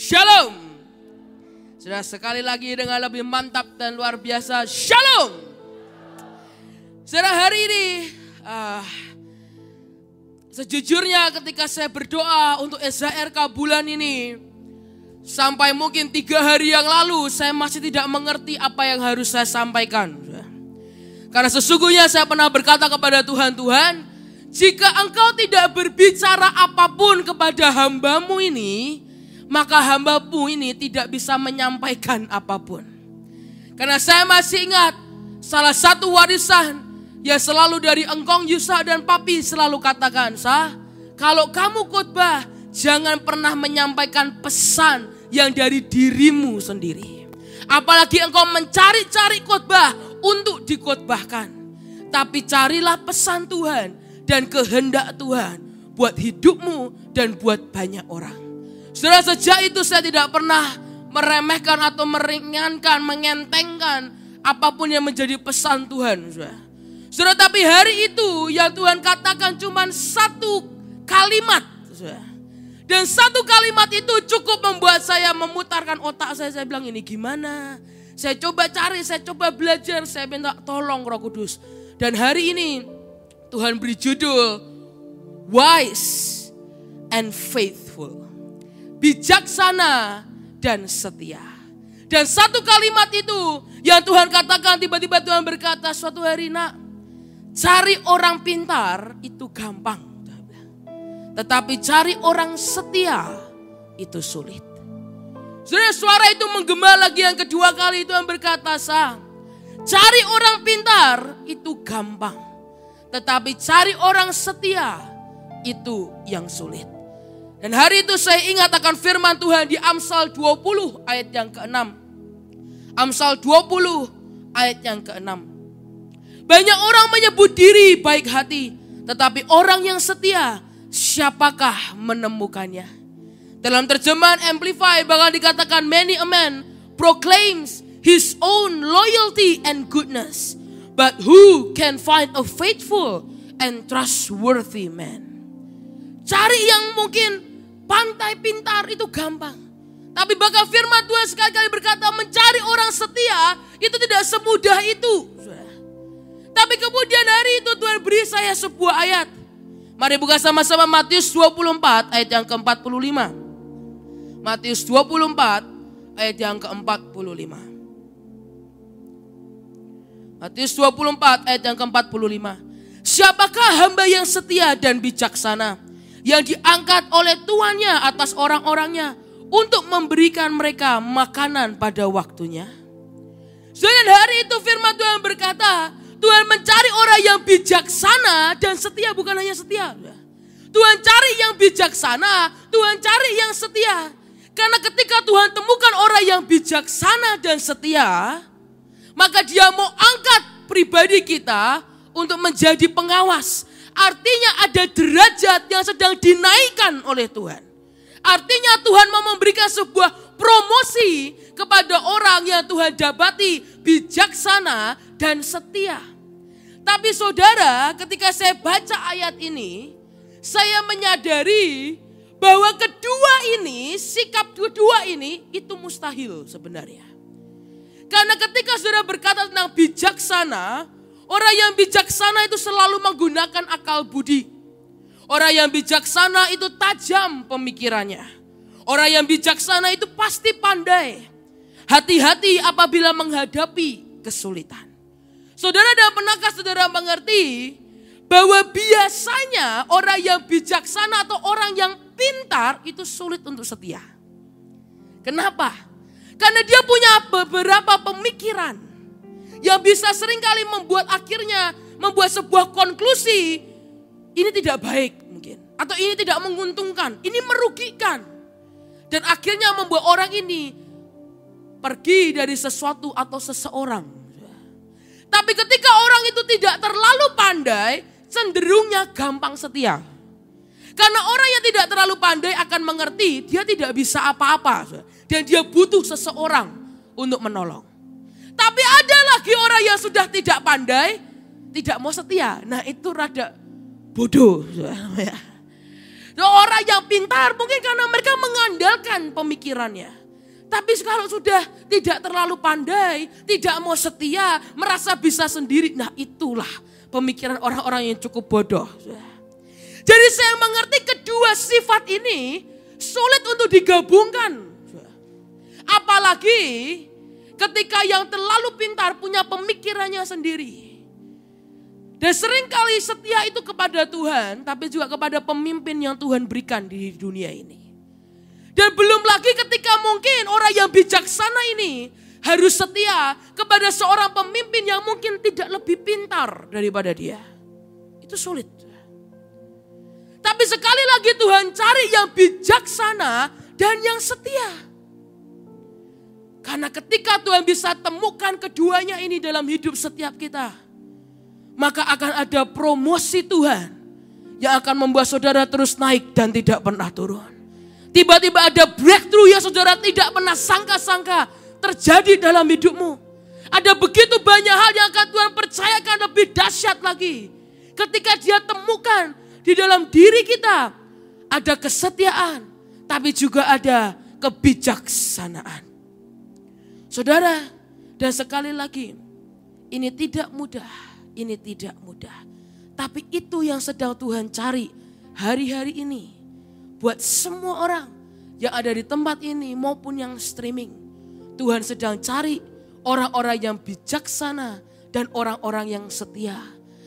Shalom. Sudah sekali lagi dengan lebih mantap dan luar biasa. Shalom. Sudah hari ini sejujurnya ketika saya berdoa untuk SHRK bulan ini, sampai mungkin 3 hari yang lalu saya masih tidak mengerti apa yang harus saya sampaikan. Karena sesungguhnya saya pernah berkata kepada Tuhan, Tuhan, jika engkau tidak berbicara apapun kepada hambamu ini, maka hambamu ini tidak bisa menyampaikan apapun. Karena saya masih ingat salah satu warisan yang selalu dari engkong Yusa dan Papi selalu katakan, Sah, kalau kamu khotbah jangan pernah menyampaikan pesan yang dari dirimu sendiri. Apalagi engkau mencari-cari khotbah untuk dikhotbahkan. Tapi carilah pesan Tuhan dan kehendak Tuhan buat hidupmu dan buat banyak orang. Saudara, sejak itu saya tidak pernah meremehkan atau meringankan, mengentengkan apapun yang menjadi pesan Tuhan. Saudara, tapi hari itu yang Tuhan katakan cuma satu kalimat. Dan satu kalimat itu cukup membuat saya memutarkan otak saya. Saya bilang, ini gimana? Saya coba cari, saya coba belajar, saya minta tolong Roh Kudus. Dan hari ini Tuhan beri judul Wise and Faithful. Bijaksana dan setia. Dan satu kalimat itu yang Tuhan katakan, tiba-tiba Tuhan berkata suatu hari, nak, cari orang pintar itu gampang. Tetapi cari orang setia itu sulit. Suara itu menggema lagi yang kedua kali. Tuhan berkata, Sah, cari orang pintar itu gampang. Tetapi cari orang setia itu yang sulit. Dan hari itu saya ingat akan firman Tuhan di Amsal 20 ayat yang ke-6. Amsal 20 ayat yang ke-6. Banyak orang menyebut diri baik hati, tetapi orang yang setia, siapakah menemukannya? Dalam terjemahan Amplify bahkan dikatakan, many a man proclaims his own loyalty and goodness, but who can find a faithful and trustworthy man? Cari yang mungkin pandai pintar itu gampang. Tapi bahkan firman Tuhan sekali-kali berkata, mencari orang setia itu tidak semudah itu. Tapi kemudian hari itu Tuhan beri saya sebuah ayat. Mari buka sama-sama Matius 24 ayat yang ke-45. Matius 24 ayat yang ke-45. Matius 24 ayat yang ke-45. Siapakah hamba yang setia dan bijaksana, yang diangkat oleh tuannya atas orang-orangnya untuk memberikan mereka makanan pada waktunya? Dan hari itu firman Tuhan berkata, Tuhan mencari orang yang bijaksana dan setia, bukan hanya setia. Tuhan cari yang bijaksana, Tuhan cari yang setia. Karena ketika Tuhan temukan orang yang bijaksana dan setia, maka dia mau angkat pribadi kita untuk menjadi pengawas. Artinya ada derajat yang sedang dinaikkan oleh Tuhan. Artinya Tuhan mau memberikan sebuah promosi kepada orang yang Tuhan dapati bijaksana dan setia. Tapi saudara, ketika saya baca ayat ini, saya menyadari bahwa sikap kedua ini itu mustahil sebenarnya. Karena ketika saudara berkata tentang bijaksana, orang yang bijaksana itu selalu menggunakan akal budi. Orang yang bijaksana itu tajam pemikirannya. Orang yang bijaksana itu pasti pandai. Hati-hati apabila menghadapi kesulitan. Saudara, dan pernahkah saudara mengerti bahwa biasanya orang yang bijaksana atau orang yang pintar itu sulit untuk setia? Kenapa? Karena dia punya beberapa pemikiran yang bisa seringkali membuat sebuah konklusi, ini tidak baik mungkin. Atau ini tidak menguntungkan, ini merugikan. Dan akhirnya membuat orang ini pergi dari sesuatu atau seseorang. Tapi ketika orang itu tidak terlalu pandai, cenderungnya gampang setia. Karena orang yang tidak terlalu pandai akan mengerti, dia tidak bisa apa-apa. Dan dia butuh seseorang untuk menolong. Tapi ada lagi orang yang sudah tidak pandai, tidak mau setia. Nah itu rada bodoh. Orang yang pintar mungkin karena mereka mengandalkan pemikirannya. Tapi kalau sudah tidak terlalu pandai, tidak mau setia, merasa bisa sendiri. Nah itulah pemikiran orang-orang yang cukup bodoh. Jadi saya mengerti kedua sifat ini sulit untuk digabungkan. Apalagi ketika yang terlalu pintar punya pemikirannya sendiri. Dan seringkali setia itu kepada Tuhan, tapi juga kepada pemimpin yang Tuhan berikan di dunia ini. Dan belum lagi ketika mungkin orang yang bijaksana ini harus setia kepada seorang pemimpin yang mungkin tidak lebih pintar daripada dia. Itu sulit. Tapi sekali lagi Tuhan cari yang bijaksana dan yang setia. Karena ketika Tuhan bisa temukan keduanya ini dalam hidup setiap kita, maka akan ada promosi Tuhan yang akan membuat saudara terus naik dan tidak pernah turun. Tiba-tiba ada breakthrough yang saudara tidak pernah sangka-sangka terjadi dalam hidupmu. Ada begitu banyak hal yang akan Tuhan percayakan lebih dahsyat lagi. Ketika dia temukan di dalam diri kita ada kesetiaan, tapi juga ada kebijaksanaan. Saudara, dan sekali lagi, ini tidak mudah, ini tidak mudah. Tapi itu yang sedang Tuhan cari hari-hari ini. Buat semua orang yang ada di tempat ini maupun yang streaming. Tuhan sedang cari orang-orang yang bijaksana dan orang-orang yang setia.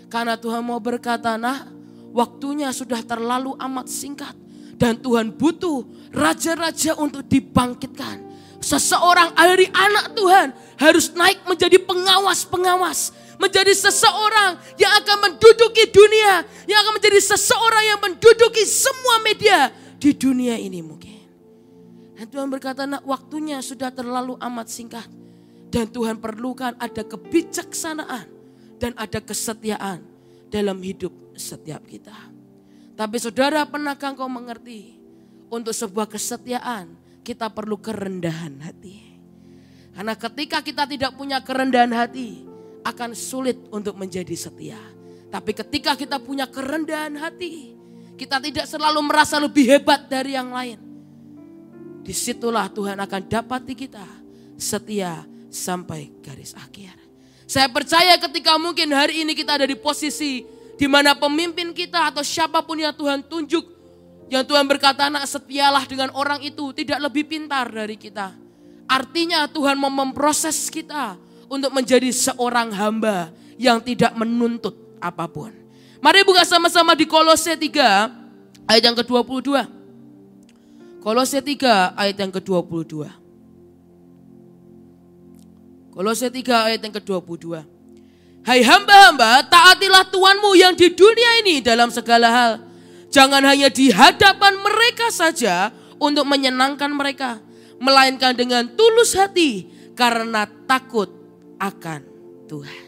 Karena Tuhan mau berkata, nah waktunya sudah terlalu amat singkat. Dan Tuhan butuh raja-raja untuk dibangkitkan. Seseorang dari anak Tuhan harus naik menjadi pengawas-pengawas. Menjadi seseorang yang akan menduduki dunia. Yang akan menjadi seseorang yang menduduki semua media di dunia ini mungkin. Dan Tuhan berkata, nah waktunya sudah terlalu amat singkat. Dan Tuhan perlukan ada kebijaksanaan dan ada kesetiaan dalam hidup setiap kita. Tapi saudara, pernahkah engkau mengerti? Untuk sebuah kesetiaan kita perlu kerendahan hati. Karena ketika kita tidak punya kerendahan hati, akan sulit untuk menjadi setia. Tapi ketika kita punya kerendahan hati, kita tidak selalu merasa lebih hebat dari yang lain. Disitulah Tuhan akan dapati kita setia sampai garis akhir. Saya percaya ketika mungkin hari ini kita ada di posisi di mana pemimpin kita atau siapapun yang Tuhan tunjuk, yang Tuhan berkata, nak setialah dengan orang itu, tidak lebih pintar dari kita. Artinya Tuhan mau memproses kita untuk menjadi seorang hamba yang tidak menuntut apapun. Mari buka sama-sama di Kolose 3 ayat yang ke-22. Kolose 3 ayat yang ke-22. Kolose 3 ayat yang ke-22. Hai hamba-hamba, taatilah Tuhanmu yang di dunia ini dalam segala hal. Jangan hanya di hadapan mereka saja untuk menyenangkan mereka, melainkan dengan tulus hati karena takut akan Tuhan.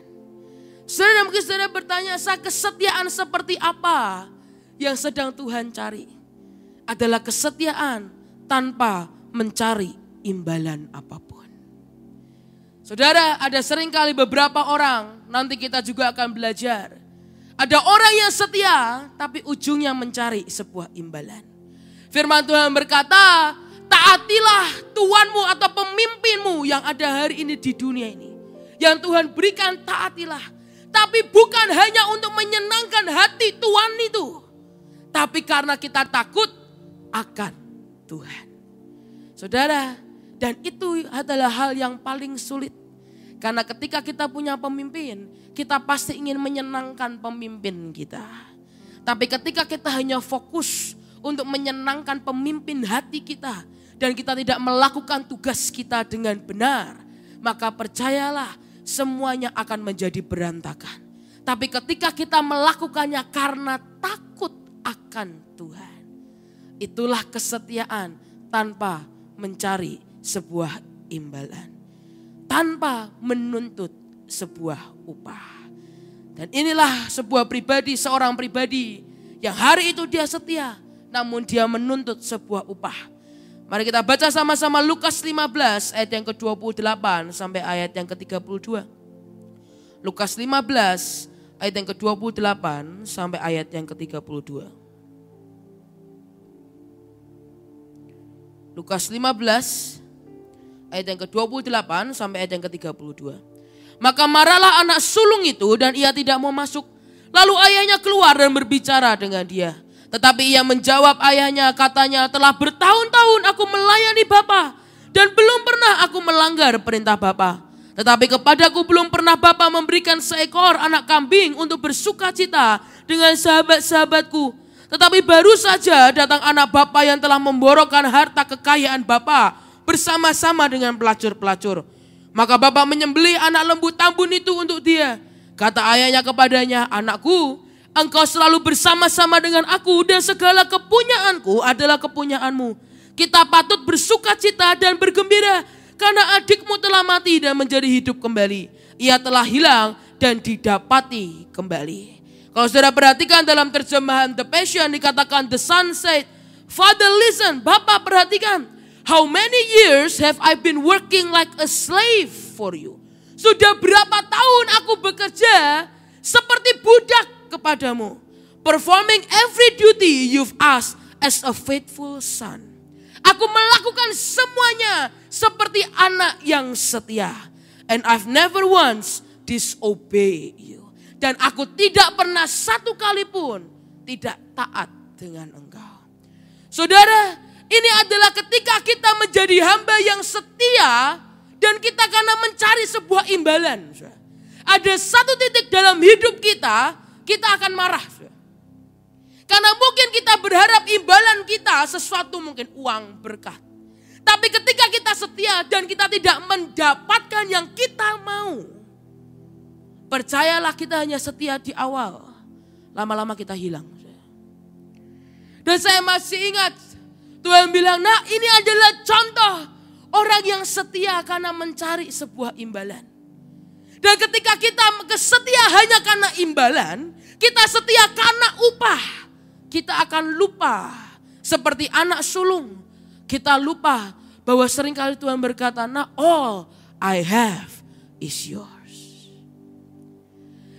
Saudara, mungkin saudara bertanya, kesetiaan seperti apa yang sedang Tuhan cari? Adalah kesetiaan tanpa mencari imbalan apapun. Saudara, ada seringkali beberapa orang, nanti kita juga akan belajar. Ada orang yang setia, tapi ujungnya mencari sebuah imbalan. Firman Tuhan berkata, taatilah Tuhanmu atau pemimpinmu yang ada hari ini di dunia ini. Yang Tuhan berikan, taatilah. Tapi bukan hanya untuk menyenangkan hati Tuhan itu. Tapi karena kita takut akan Tuhan. Saudara, dan itu adalah hal yang paling sulit. Karena ketika kita punya pemimpin, kita pasti ingin menyenangkan pemimpin kita. Tapi ketika kita hanya fokus untuk menyenangkan pemimpin hati kita, dan kita tidak melakukan tugas kita dengan benar, maka percayalah, semuanya akan menjadi berantakan. Tapi ketika kita melakukannya karena takut akan Tuhan, itulah kesetiaan tanpa mencari sebuah imbalan, tanpa menuntut sebuah upah. Dan inilah sebuah pribadi, seorang pribadi yang hari itu dia setia, namun dia menuntut sebuah upah. Mari kita baca sama-sama Lukas 15 ayat yang ke-28 sampai ayat yang ke-32. Lukas 15 ayat yang ke-28 sampai ayat yang ke-32. Lukas 15 ayat yang ke-28 sampai ayat yang ke-32. Maka marahlah anak sulung itu dan ia tidak mau masuk. Lalu ayahnya keluar dan berbicara dengan dia. Tetapi ia menjawab ayahnya, katanya, telah bertahun-tahun aku melayani Bapa dan belum pernah aku melanggar perintah Bapa. Tetapi kepadaku belum pernah Bapa memberikan seekor anak kambing untuk bersukacita dengan sahabat-sahabatku. Tetapi baru saja datang anak Bapa yang telah memborokkan harta kekayaan Bapa bersama-sama dengan pelacur-pelacur. Maka Bapa menyembelih anak lembu tambun itu untuk dia. Kata ayahnya kepadanya, anakku, engkau selalu bersama-sama dengan aku dan segala kepunyaanku adalah kepunyaanmu. Kita patut bersukacita dan bergembira karena adikmu telah mati dan menjadi hidup kembali. Ia telah hilang dan didapati kembali. Kalau saudara perhatikan dalam terjemahan The Passion dikatakan the son said, Father listen, Bapa perhatikan. How many years have I been working like a slave for you? Sudah berapa tahun aku bekerja seperti budak kepadamu. Performing every duty you've asked as a faithful son. Aku melakukan semuanya seperti anak yang setia. And I've never once disobeyed you. Dan aku tidak pernah satu kali pun tidak taat dengan engkau. Saudara, ini adalah ketika kita menjadi hamba yang setia dan kita karena mencari sebuah imbalan. Ada satu titik dalam hidup kita akan marah. Karena mungkin kita berharap imbalan kita sesuatu mungkin uang berkat. Tapi ketika kita setia dan kita tidak mendapatkan yang kita mau. Percayalah kita hanya setia di awal. Lama-lama kita hilang. Dan saya masih ingat Tuhan bilang, nah ini adalah contoh orang yang setia karena mencari sebuah imbalan. Dan ketika kita setia hanya karena imbalan, kita setia karena upah, kita akan lupa seperti anak sulung. Kita lupa bahwa seringkali Tuhan berkata, nah all I have is yours.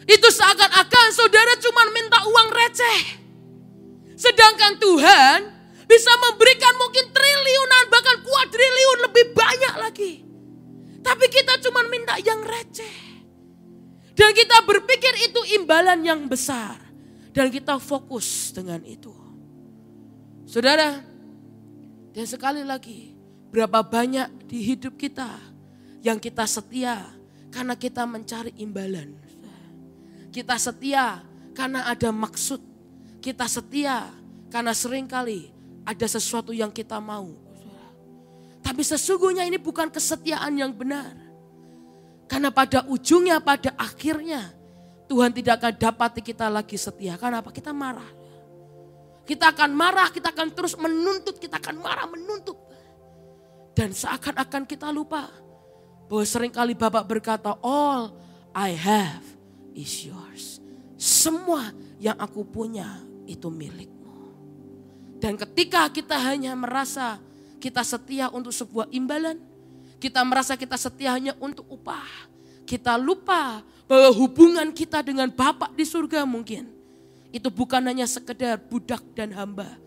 Itu seakan-akan saudara cuma minta uang receh. Sedangkan Tuhan bisa memberikan mungkin triliunan bahkan kuadriliun lebih banyak lagi. Tapi kita cuma minta yang receh. Dan kita berpikir itu imbalan yang besar. Dan kita fokus dengan itu. Saudara, dan sekali lagi, berapa banyak di hidup kita yang kita setia karena kita mencari imbalan. Kita setia karena ada maksud. Kita setia karena seringkali ada sesuatu yang kita mau. Tapi sesungguhnya ini bukan kesetiaan yang benar. Karena pada ujungnya, pada akhirnya Tuhan tidak akan dapati kita lagi setia. Karena apa? Kita marah. Kita akan marah, kita akan terus menuntut, kita akan marah menuntut. Dan seakan-akan kita lupa bahwa seringkali Bapak berkata, all I have is yours. Semua yang aku punya itu milikmu. Dan ketika kita hanya merasa kita setia untuk sebuah imbalan, kita merasa kita setia hanya untuk upah, kita lupa bahwa hubungan kita dengan Bapa di surga mungkin itu bukan hanya sekedar budak dan hamba,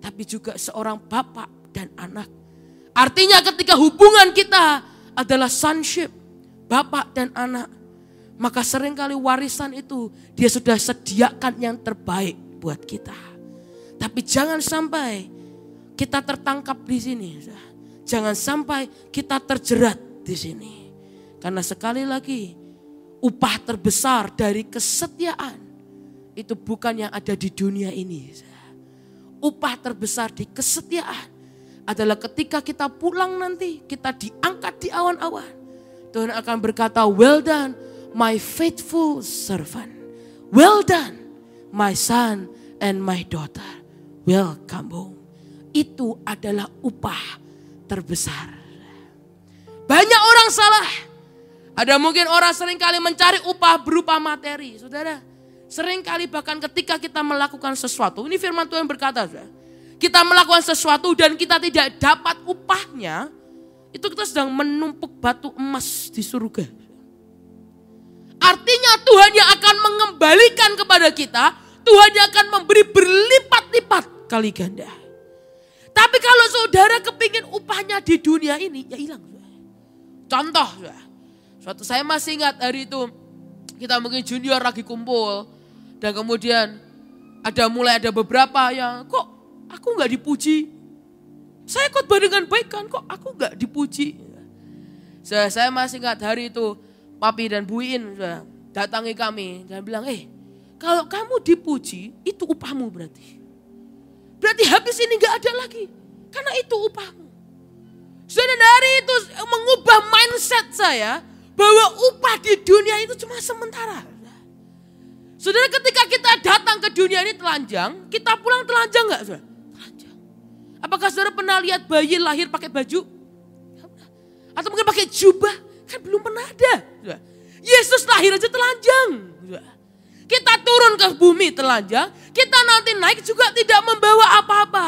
tapi juga seorang Bapa dan anak. Artinya ketika hubungan kita adalah sonship, Bapa dan anak, maka seringkali warisan itu dia sudah sediakan yang terbaik buat kita. Tapi jangan sampai kita tertangkap di sini. Jangan sampai kita terjerat di sini. Karena sekali lagi upah terbesar dari kesetiaan itu bukan yang ada di dunia ini. Upah terbesar di kesetiaan adalah ketika kita pulang nanti, kita diangkat di awan-awan. Tuhan akan berkata, well done my faithful servant. Well done my son and my daughter. Welcome home. Itu adalah upah terbesar. Banyak orang salah. Ada mungkin orang seringkali mencari upah berupa materi. Saudara, seringkali bahkan ketika kita melakukan sesuatu. Ini firman Tuhan berkata, kita melakukan sesuatu dan kita tidak dapat upahnya. Itu kita sedang menumpuk batu emas di surga. Artinya Tuhan yang akan mengembalikan kepada kita, Tuhan yang akan memberi berlipat-lipat kali ganda. Tapi kalau saudara kepingin upahnya di dunia ini, ya hilang. Contoh, suatu saya masih ingat hari itu, kita mungkin junior lagi kumpul, dan kemudian ada beberapa yang, kok aku nggak dipuji? Saya khotbah dengan baik kan, kok aku nggak dipuji? Saya masih ingat hari itu, Papi dan Bu In datangi kami dan bilang, kalau kamu dipuji, itu upahmu berarti. Berarti habis ini gak ada lagi. Karena itu upahmu. Saudara, dari itu mengubah mindset saya bahwa upah di dunia itu cuma sementara. Saudara, ketika kita datang ke dunia ini telanjang, kita pulang telanjang gak? Saudara? Telanjang. Apakah saudara pernah lihat bayi lahir pakai baju? Atau mungkin pakai jubah? Kan belum pernah ada. Saudara. Yesus lahir aja telanjang. Saudara. Kita turun ke bumi telanjang, kita nanti naik juga tidak membawa apa-apa.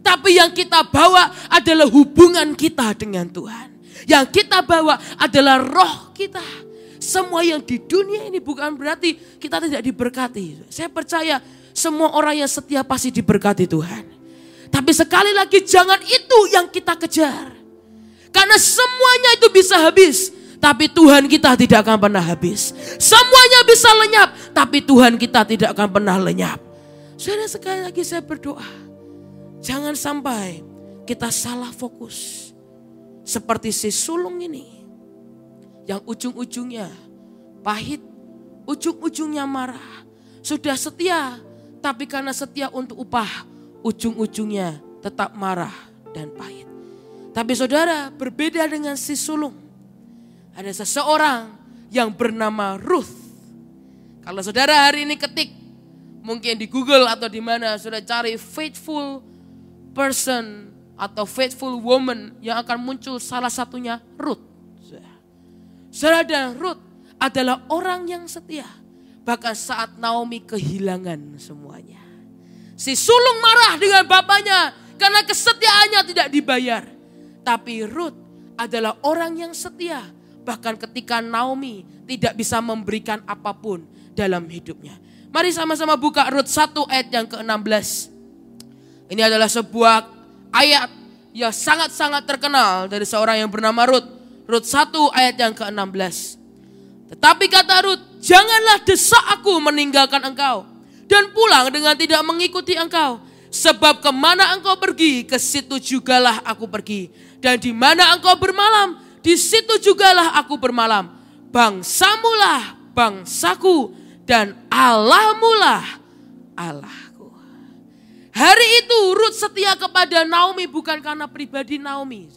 Tapi yang kita bawa adalah hubungan kita dengan Tuhan. Yang kita bawa adalah roh kita. Semua yang di dunia ini bukan berarti kita tidak diberkati. Saya percaya semua orang yang setia pasti diberkati Tuhan. Tapi sekali lagi jangan itu yang kita kejar. Karena semuanya itu bisa habis. Tapi Tuhan kita tidak akan pernah habis. Semuanya bisa lenyap, tapi Tuhan kita tidak akan pernah lenyap. Saudara, sekali lagi saya berdoa, jangan sampai kita salah fokus. Seperti si sulung ini, yang ujung-ujungnya pahit, ujung-ujungnya marah. Sudah setia, tapi karena setia untuk upah, ujung-ujungnya tetap marah dan pahit. Tapi saudara, berbeda dengan si sulung. Ada seseorang yang bernama Ruth. Kalau saudara hari ini ketik, mungkin di Google atau di mana, saudara cari faithful person atau faithful woman, yang akan muncul salah satunya Ruth. Saudara, dan Ruth adalah orang yang setia. Bahkan saat Naomi kehilangan semuanya. Si sulung marah dengan bapaknya karena kesetiaannya tidak dibayar. Tapi Ruth adalah orang yang setia. Bahkan ketika Naomi tidak bisa memberikan apapun dalam hidupnya. Mari sama-sama buka Rut 1 ayat yang ke-16. Ini adalah sebuah ayat yang sangat-sangat terkenal dari seorang yang bernama Rut. Rut 1 ayat yang ke-16. Tetapi kata Rut, janganlah desak aku meninggalkan engkau dan pulang dengan tidak mengikuti engkau. Sebab kemana engkau pergi, ke situ jugalah aku pergi. Dan di mana engkau bermalam, di situ jugalah aku bermalam. Bangsamulah bangsaku dan Allahmulah Allahku. Hari itu Rut setia kepada Naomi bukan karena pribadi Naomi.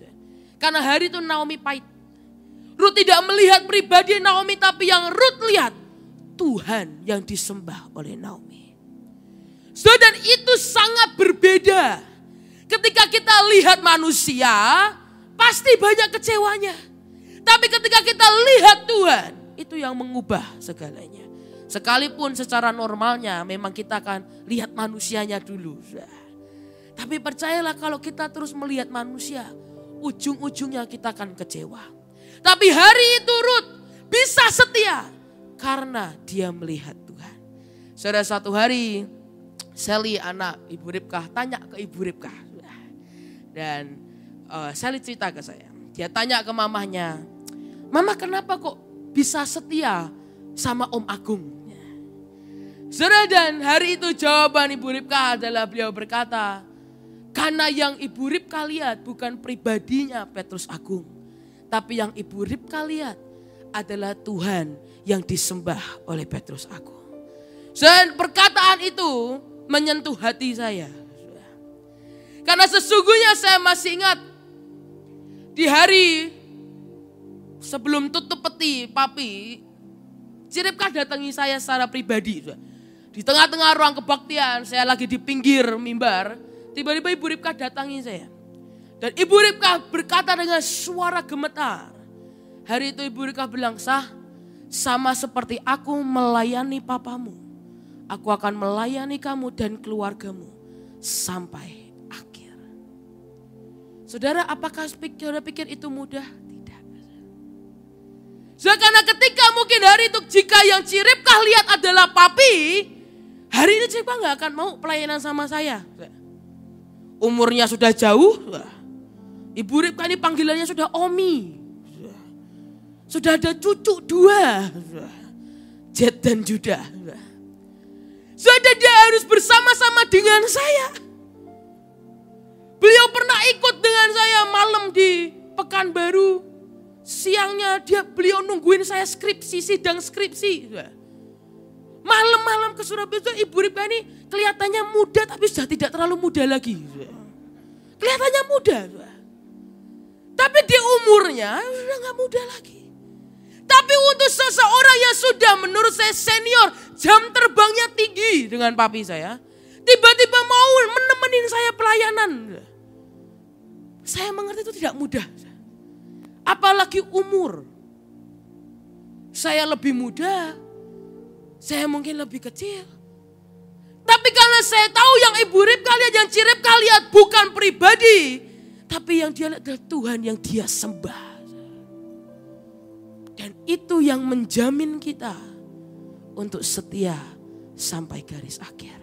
Karena hari itu Naomi pahit. Rut tidak melihat pribadi Naomi, tapi yang Rut lihat Tuhan yang disembah oleh Naomi. Dan itu sangat berbeda. Ketika kita lihat manusia, pasti banyak kecewanya. Tapi ketika kita lihat Tuhan, itu yang mengubah segalanya. Sekalipun secara normalnya memang kita akan lihat manusianya dulu. Tapi percayalah kalau kita terus melihat manusia, ujung-ujungnya kita akan kecewa. Tapi hari itu Rut bisa setia karena dia melihat Tuhan. Saudara, satu hari Sally anak Ibu Ribkah tanya ke Ibu Ribkah. Dan Sally cerita ke saya. Dia tanya ke mamahnya, Mama kenapa kok bisa setia sama Om Agung? Saudara, dan hari itu jawaban Ibu Ribkah adalah beliau berkata, karena yang Ibu Ribkah lihat bukan pribadinya Petrus Agung. Tapi yang Ibu Ribkah lihat adalah Tuhan yang disembah oleh Petrus Agung. Dan perkataan itu menyentuh hati saya. Karena sesungguhnya saya masih ingat di hari sebelum tutup peti Papi, Ribkah datangi saya secara pribadi. Di tengah-tengah ruang kebaktian, saya lagi di pinggir mimbar, tiba-tiba Ibu Ribkah datangi saya. Dan Ibu Ribkah berkata dengan suara gemetar. Hari itu Ibu Ribkah bilang, Sah, sama seperti aku melayani papamu, aku akan melayani kamu dan keluargamu sampai akhir. Saudara, apakah saudara pikir itu mudah? Tidak. Karena ketika mungkin hari itu jika yang Ribkah lihat adalah Papi, hari ini Ribkah gak akan mau pelayanan sama saya. umurnya sudah jauh. Ibu Ribka ini panggilannya sudah Omi. Sudah ada cucu 2. Jet dan Judah. Sudah dia harus bersama-sama dengan saya. Beliau pernah ikut dengan saya malam di Pekanbaru. Siangnya beliau nungguin saya sidang skripsi. Malam-malam ke Surabaya, Ibu Ribka ini kelihatannya muda tapi sudah tidak terlalu muda lagi. Kelihatannya muda. Tapi di umurnya sudah gak muda lagi. Tapi untuk seseorang yang sudah menurut saya senior, jam terbangnya tinggi dengan papi saya. Tiba-tiba mau menemenin saya pelayanan. Saya mengerti itu tidak mudah. Apalagi umur. Saya lebih muda. Saya mungkin lebih kecil. Tapi karena saya tahu yang Ibu Ribka lihat, yang Ci Ribka lihat bukan pribadi. Tapi yang dia lihat adalah Tuhan yang dia sembah. Dan itu yang menjamin kita untuk setia sampai garis akhir.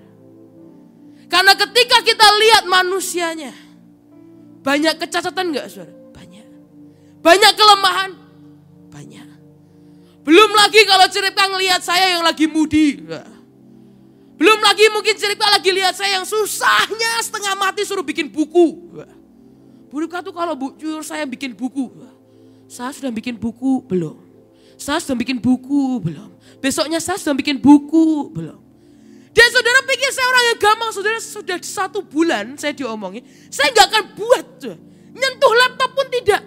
Karena ketika kita lihat manusianya, banyak kecacatan enggak saudara? Banyak. Banyak kelemahan? Banyak. Belum lagi kalau Ci Ribka ngelihat saya yang lagi mudi. Belum lagi mungkin Ci Ribka lagi lihat saya yang susahnya setengah mati suruh bikin buku. Bu Ribka tuh kalau saya bikin buku. Saya sudah bikin buku belum? Saya sudah bikin buku belum? Besoknya saya sudah bikin buku belum? Dan saudara pikir saya orang yang gampang, saudara sudah 1 bulan saya diomongin. Saya gak akan buat, nyentuh laptop pun tidak.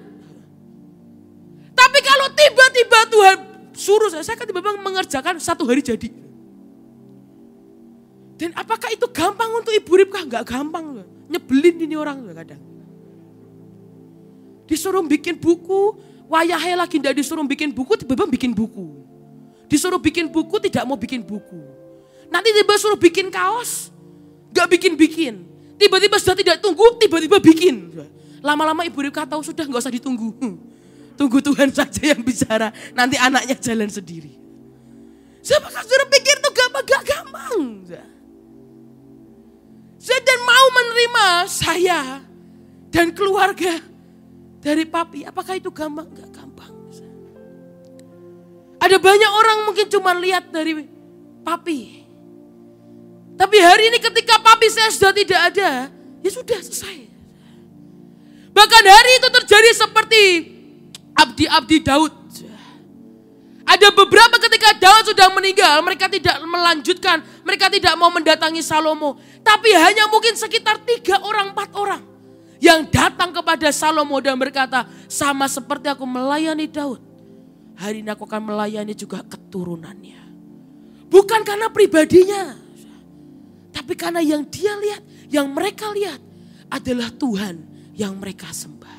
Tapi kalau tiba-tiba Tuhan suruh saya akan tiba-tiba mengerjakan 1 hari jadi. Dan apakah itu gampang untuk Ibu Ribka? Gak gampang, nyebelin ini orang kadang. Disuruh bikin buku, wayahnya lagi tidak disuruh bikin buku, tiba-tiba bikin buku. Disuruh bikin buku, tidak mau bikin buku. Nanti tiba-tiba suruh bikin kaos, gak bikin-bikin. Tiba-tiba sudah tidak tunggu, tiba-tiba bikin. Lama-lama Ibu Ribka tahu sudah gak usah ditunggu. Tunggu Tuhan saja yang bicara, nanti anaknya jalan sendiri. Siapa saudara pikir itu gak gampang. Saya dan mau menerima saya dan keluarga dari papi, apakah itu gampang? Gak gampang. Ada banyak orang mungkin cuma lihat dari papi. Tapi hari ini ketika papi saya sudah tidak ada, ya sudah selesai. Bahkan hari itu terjadi seperti abdi-abdi Daud. Ada beberapa ketika Daud sudah meninggal, mereka tidak melanjutkan, mereka tidak mau mendatangi Salomo. Tapi hanya mungkin sekitar 3 orang, 4 orang yang datang kepada Salomo dan berkata, sama seperti aku melayani Daud, hari ini aku akan melayani juga keturunannya. Bukan karena pribadinya, tapi karena yang dia lihat, yang mereka lihat adalah Tuhan yang mereka sembah.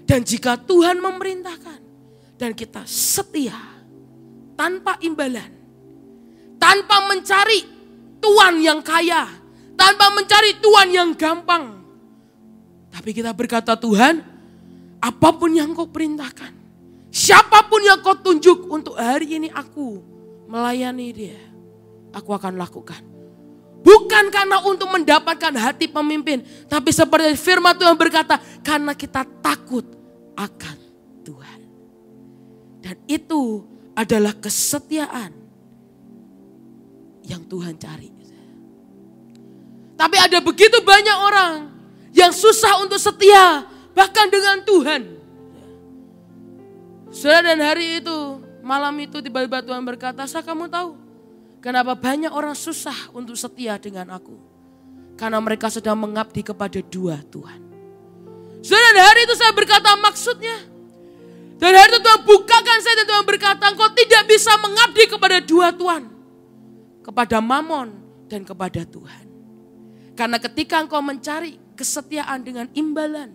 Dan jika Tuhan memerintahkan dan kita setia tanpa imbalan, tanpa mencari tuan yang kaya, tanpa mencari tuan yang gampang, tapi kita berkata, Tuhan, apapun yang kau perintahkan, siapapun yang kau tunjuk untuk hari ini aku melayani dia, aku akan lakukan. Bukan karena untuk mendapatkan hati pemimpin, tapi seperti firman Tuhan berkata, karena kita takut akan Tuhan. Dan itu adalah kesetiaan yang Tuhan cari. Tapi ada begitu banyak orang yang susah untuk setia, bahkan dengan Tuhan. Saudara, dan hari itu, malam itu tiba-tiba Tuhan berkata, "Sa, kamu tahu kenapa banyak orang susah untuk setia dengan aku? Karena mereka sedang mengabdi kepada 2 Tuhan." Saudara, dan hari itu saya berkata maksudnya. Dan hari itu Tuhan bukakan saya dan Tuhan berkata, engkau tidak bisa mengabdi kepada 2 Tuhan. Kepada Mamon dan kepada Tuhan. Karena ketika engkau mencari kesetiaan dengan imbalan,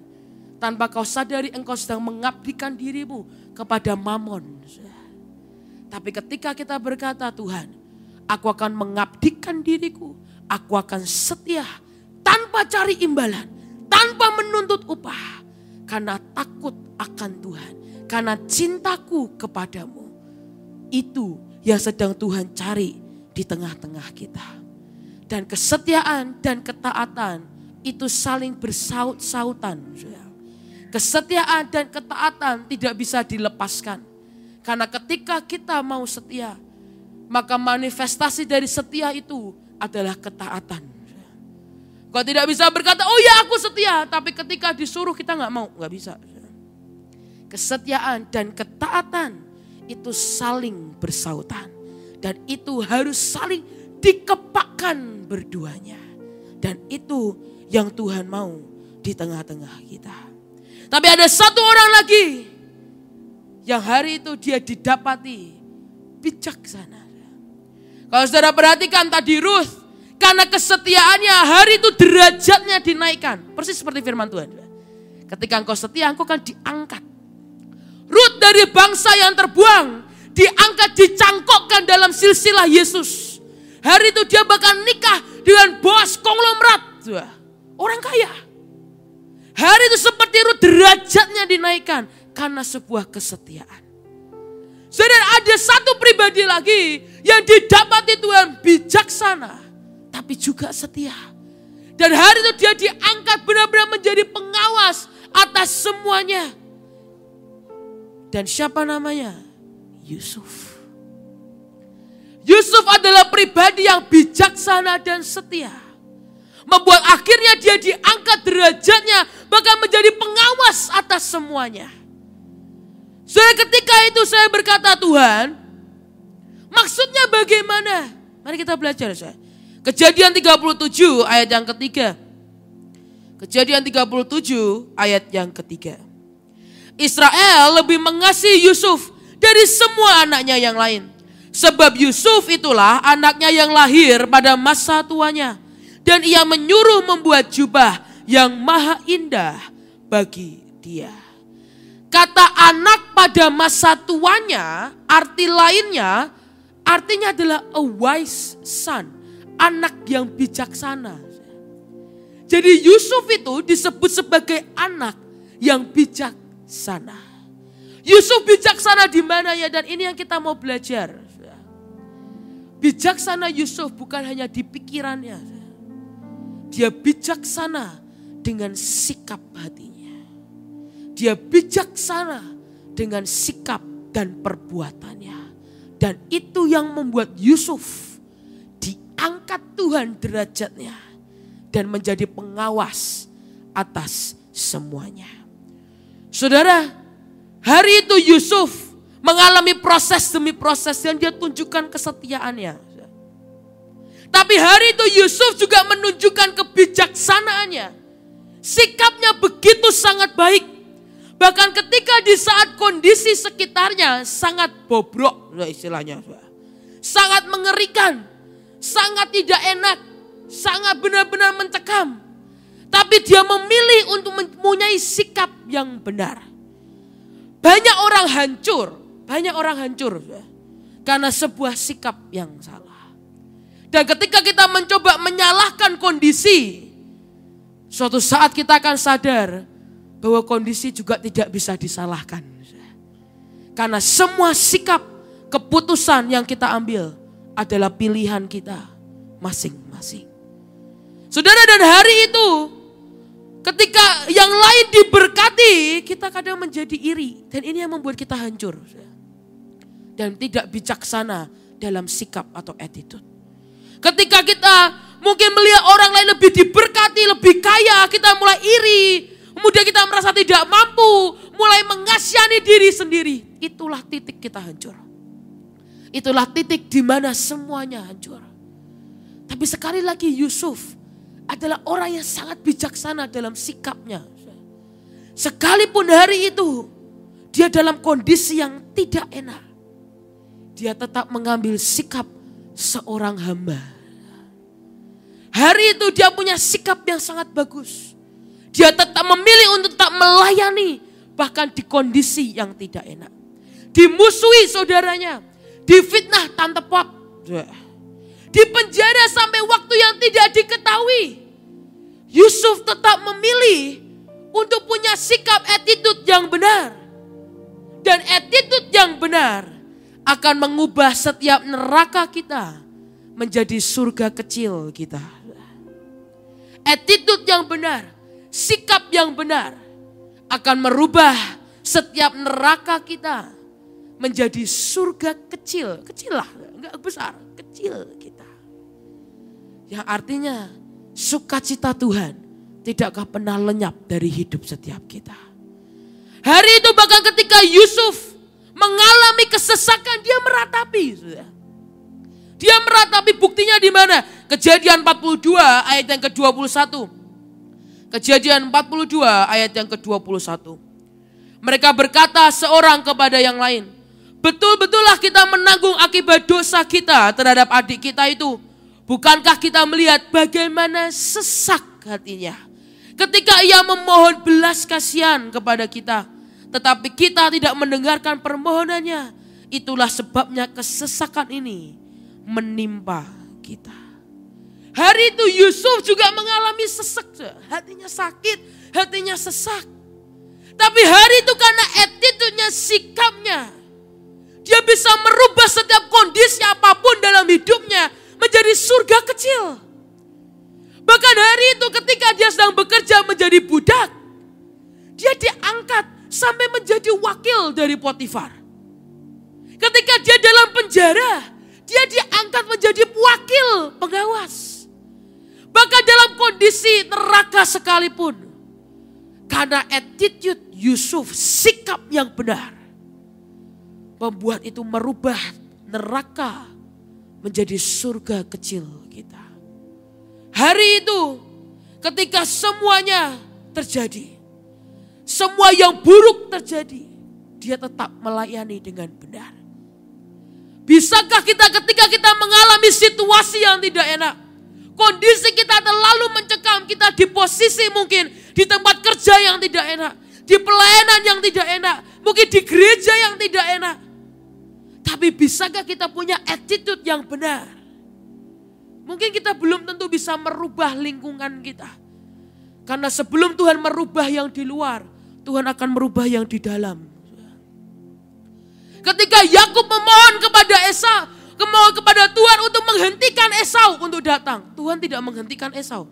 tanpa kau sadari engkau sedang mengabdikan dirimu kepada Mamon. Tapi ketika kita berkata, Tuhan, aku akan mengabdikan diriku, aku akan setia tanpa cari imbalan, tanpa menuntut upah, karena takut akan Tuhan, karena cintaku kepadamu. Itu yang sedang Tuhan cari di tengah-tengah kita. Dan kesetiaan dan ketaatan itu saling bersaut-sautan. Kesetiaan dan ketaatan tidak bisa dilepaskan. Karena ketika kita mau setia, maka manifestasi dari setia itu adalah ketaatan. Kau tidak bisa berkata, oh ya aku setia, tapi ketika disuruh kita nggak mau, nggak bisa. Kesetiaan dan ketaatan itu saling bersautan. Dan itu harus saling dikepakkan berduanya. Dan itu yang Tuhan mau di tengah-tengah kita. Tapi ada satu orang lagi yang hari itu dia didapati bijaksana. Kalau saudara perhatikan tadi Ruth, karena kesetiaannya hari itu derajatnya dinaikkan. Persis seperti firman Tuhan. Ketika engkau setia, engkau akan diangkat. Ruth dari bangsa yang terbuang, diangkat, dicangkokkan dalam silsilah Yesus. Hari itu dia bahkan nikah dengan bos konglomerat, orang kaya. Hari itu seperti Ruth derajatnya dinaikkan karena sebuah kesetiaan. Saudara, ada satu pribadi lagi yang didapati Tuhan bijaksana, tapi juga setia. Dan hari itu dia diangkat benar-benar menjadi pengawas atas semuanya. Dan siapa namanya? Yusuf. Yusuf adalah pribadi yang bijaksana dan setia. Membuat akhirnya dia diangkat derajatnya, bahkan menjadi pengawas atas semuanya. Ketika itu saya berkata, Tuhan, maksudnya bagaimana? Mari kita belajar. Kejadian 37 ayat yang ketiga. Kejadian 37 ayat yang ketiga. Israel lebih mengasihi Yusuf dari semua anaknya yang lain. Sebab Yusuf itulah anaknya yang lahir pada masa tuanya. Dan ia menyuruh membuat jubah yang maha indah bagi dia. Kata anak pada masa tuanya, arti lainnya, artinya adalah a wise son. Anak yang bijaksana. Jadi Yusuf itu disebut sebagai anak yang bijaksana. Yusuf bijaksana di mana ya? Dan ini yang kita mau belajar. Bijaksana Yusuf bukan hanya di pikirannya. Dia bijaksana dengan sikap hatinya. Dia bijaksana dengan sikap dan perbuatannya. Dan itu yang membuat Yusuf diangkat Tuhan derajatnya. Dan menjadi pengawas atas semuanya. Saudara, hari itu Yusuf mengalami proses demi proses yang dia tunjukkan kesetiaannya. Tapi hari itu Yusuf juga menunjukkan kebijaksanaannya. Sikapnya begitu sangat baik. Bahkan ketika di saat kondisi sekitarnya sangat bobrok istilahnya. Sangat mengerikan, sangat tidak enak, sangat benar-benar mencekam. Tapi dia memilih untuk mempunyai sikap yang benar. Banyak orang hancur karena sebuah sikap yang salah. Dan ketika kita mencoba menyalahkan kondisi, suatu saat kita akan sadar bahwa kondisi juga tidak bisa disalahkan. Karena semua sikap, keputusan yang kita ambil adalah pilihan kita masing-masing. Saudara, dan hari itu ketika yang lain diberkati, kita kadang menjadi iri. Dan ini yang membuat kita hancur. Dan tidak bijaksana dalam sikap atau attitude. Ketika kita mungkin melihat orang lain lebih diberkati, lebih kaya, kita mulai iri. Kemudian kita merasa tidak mampu, mulai mengasihani diri sendiri. Itulah titik kita hancur. Itulah titik di mana semuanya hancur. Tapi sekali lagi Yusuf adalah orang yang sangat bijaksana dalam sikapnya. Sekalipun hari itu dia dalam kondisi yang tidak enak, dia tetap mengambil sikap seorang hamba. Hari itu dia punya sikap yang sangat bagus. Dia tetap memilih untuk tetap melayani bahkan di kondisi yang tidak enak. Dimusuhi saudaranya, difitnah tante pop, di penjara sampai waktu yang tidak diketahui. Yusuf tetap memilih untuk punya sikap attitude yang benar. Dan attitude yang benar akan mengubah setiap neraka kita menjadi surga kecil kita. Attitude yang benar, sikap yang benar akan merubah setiap neraka kita menjadi surga kecil. Kecil lah, enggak besar, kecil kita. Yang artinya sukacita Tuhan tidakkah pernah lenyap dari hidup setiap kita. Hari itu bahkan ketika Yusuf mengalami kesesakan, dia meratapi. Dia meratapi, buktinya di mana? Kejadian 42 ayat yang ke-21. Kejadian 42 ayat yang ke-21. Mereka berkata seorang kepada yang lain, betul-betullah kita menanggung akibat dosa kita terhadap adik kita itu. Bukankah kita melihat bagaimana sesak hatinya ketika ia memohon belas kasihan kepada kita, tetapi kita tidak mendengarkan permohonannya. Itulah sebabnya kesesakan ini menimpa kita. Hari itu Yusuf juga mengalami sesak, hatinya sakit, hatinya sesak. Tapi hari itu karena attitude-nya, sikapnya, dia bisa merubah setiap kondisi apapun dalam hidupnya menjadi surga kecil. Bahkan hari itu ketika dia sedang bekerja menjadi budak, dia diangkat sampai menjadi wakil dari Potifar. Ketika dia dalam penjara, dia diangkat menjadi wakil pengawas. Bahkan dalam kondisi neraka sekalipun, karena attitude Yusuf, sikap yang benar, membuat itu merubah neraka menjadi surga kecil kita. Hari itu ketika semuanya terjadi, semua yang buruk terjadi, dia tetap melayani dengan benar. Bisakah kita ketika kita mengalami situasi yang tidak enak, kondisi kita terlalu mencekam, kita di posisi mungkin di tempat kerja yang tidak enak, di pelayanan yang tidak enak, mungkin di gereja yang tidak enak. Tapi bisakah kita punya attitude yang benar? Mungkin kita belum tentu bisa merubah lingkungan kita. Karena sebelum Tuhan merubah yang di luar, Tuhan akan merubah yang di dalam. Ketika Yakub memohon kepada Esau, memohon kepada Tuhan untuk menghentikan Esau untuk datang, Tuhan tidak menghentikan Esau.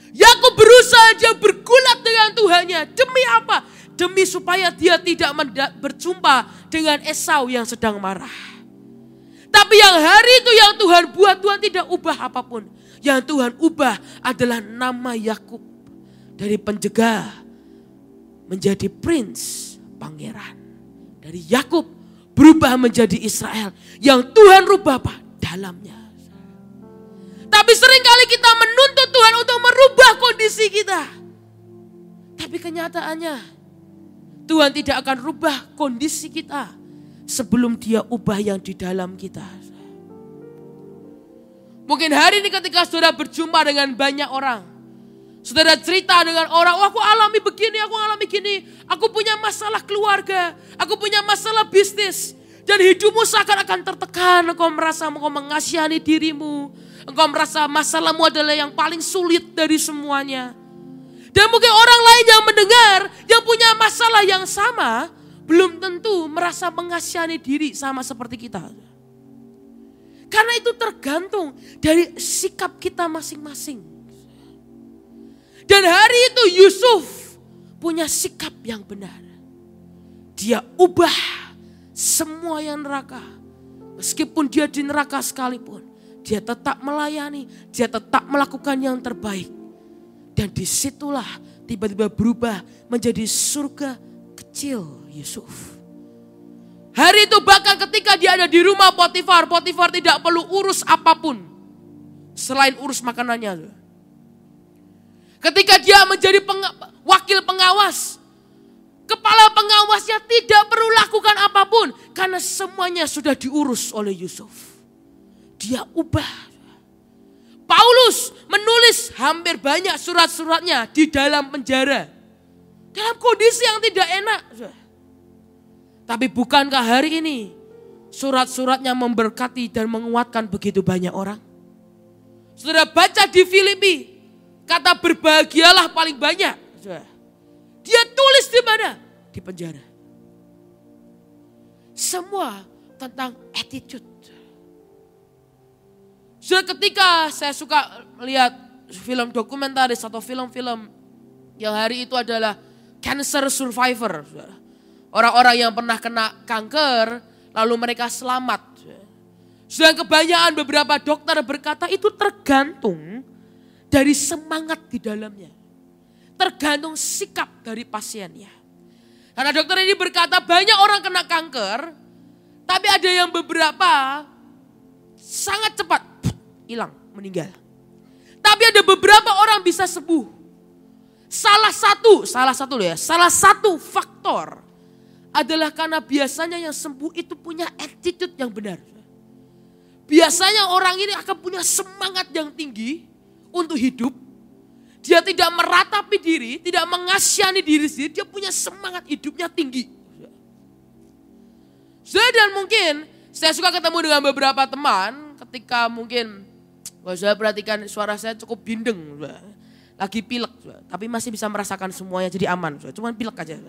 Yakub berusaha, dia bergulat dengan Tuhannya. Demi apa? Demi supaya dia tidak berjumpa dengan Esau yang sedang marah. Tapi yang hari itu yang Tuhan buat, Tuhan tidak ubah apapun. Yang Tuhan ubah adalah nama Yakub dari penjegah menjadi prince, pangeran. Dari Yakub berubah menjadi Israel yang Tuhan rubah apa? Dalamnya. Tapi seringkali kita menuntut Tuhan untuk merubah kondisi kita. Tapi kenyataannya Tuhan tidak akan rubah kondisi kita sebelum Dia ubah yang di dalam kita. Mungkin hari ini ketika saudara berjumpa dengan banyak orang, saudara cerita dengan orang, oh, aku alami begini, aku alami gini, aku punya masalah keluarga, aku punya masalah bisnis, dan hidupmu seakan-akan tertekan, engkau merasa engkau mengasihani dirimu, engkau merasa masalahmu adalah yang paling sulit dari semuanya. Dan mungkin orang lain yang mendengar, yang punya masalah yang sama, belum tentu merasa mengasihani diri sama seperti kita. Karena itu tergantung dari sikap kita masing-masing. Dan hari itu Yusuf punya sikap yang benar. Dia ubah semua yang neraka. Meskipun dia di neraka sekalipun, dia tetap melayani, dia tetap melakukan yang terbaik. Dan disitulah tiba-tiba berubah menjadi surga kecil Yusuf. Hari itu bahkan ketika dia ada di rumah Potifar, Potifar tidak perlu urus apapun selain urus makanannya. Ketika dia menjadi wakil pengawas, kepala pengawasnya tidak perlu lakukan apapun karena semuanya sudah diurus oleh Yusuf. Dia ubah. Paulus menulis hampir banyak surat-suratnya di dalam penjara. Dalam kondisi yang tidak enak. Tapi bukankah hari ini surat-suratnya memberkati dan menguatkan begitu banyak orang? Saudara baca di Filipi, kata berbahagialah paling banyak. Dia tulis di mana? Di penjara. Semua tentang attitude. Saudara, ketika saya suka melihat film dokumentaris atau film-film yang hari itu adalah cancer survivor. Orang-orang yang pernah kena kanker lalu mereka selamat. Sedang kebanyakan beberapa dokter berkata itu tergantung dari semangat di dalamnya. Tergantung sikap dari pasiennya. Karena dokter ini berkata banyak orang kena kanker, tapi ada yang beberapa sangat cepat hilang, meninggal. Tapi ada beberapa orang bisa sembuh. Salah satu faktor adalah karena biasanya yang sembuh itu punya attitude yang benar. Biasanya orang ini akan punya semangat yang tinggi untuk hidup. Dia tidak meratapi diri, tidak mengasihani diri sendiri, dia punya semangat hidupnya tinggi. Dan mungkin saya suka ketemu dengan beberapa teman ketika mungkin saya perhatikan suara saya cukup bindeng, lagi pilek, tapi masih bisa merasakan semuanya jadi aman, cuman pilek aja.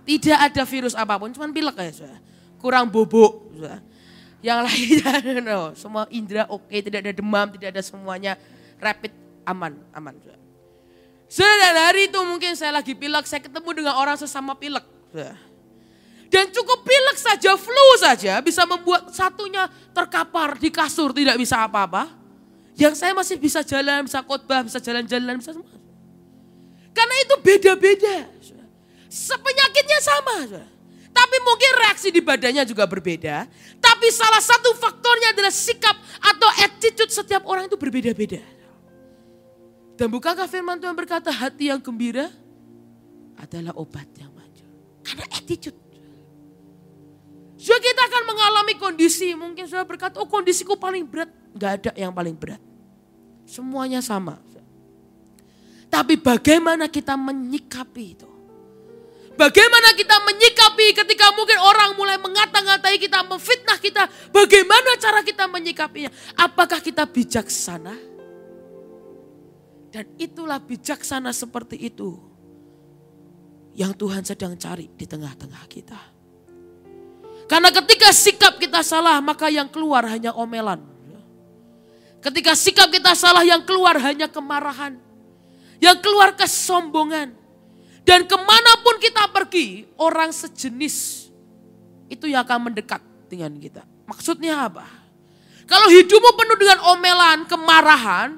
Tidak ada virus apapun, cuman pilek aja, kurang bobok. Yang lainnya no, semua indera oke, tidak ada demam, tidak ada semuanya rapid, aman. Dan hari itu mungkin saya lagi pilek, saya ketemu dengan orang sesama pilek. Dan cukup pilek saja, flu saja bisa membuat satunya terkapar di kasur, tidak bisa apa-apa. Yang saya masih bisa jalan, bisa khotbah, bisa jalan-jalan, bisa semua. Karena itu beda-beda. Sepenyakitnya sama. Tapi mungkin reaksi di badannya juga berbeda. Tapi salah satu faktornya adalah sikap atau attitude setiap orang itu berbeda-beda. Dan bukankah firman Tuhan berkata hati yang gembira adalah obat yang manjur. Karena attitude. So kita akan mengalami kondisi, mungkin saya berkata, oh kondisiku paling berat. Gak ada yang paling berat. Semuanya sama. Tapi bagaimana kita menyikapi itu? Bagaimana kita menyikapi ketika mungkin orang mulai mengata-ngatai kita, memfitnah kita. Bagaimana cara kita menyikapinya? Apakah kita bijaksana? Dan itulah bijaksana seperti itu yang Tuhan sedang cari di tengah-tengah kita. Karena ketika sikap kita salah, maka yang keluar hanya omelan. Ketika sikap kita salah, yang keluar hanya kemarahan. Yang keluar kesombongan. Dan kemanapun kita pergi, orang sejenis itu yang akan mendekat dengan kita. Maksudnya apa? Kalau hidupmu penuh dengan omelan, kemarahan,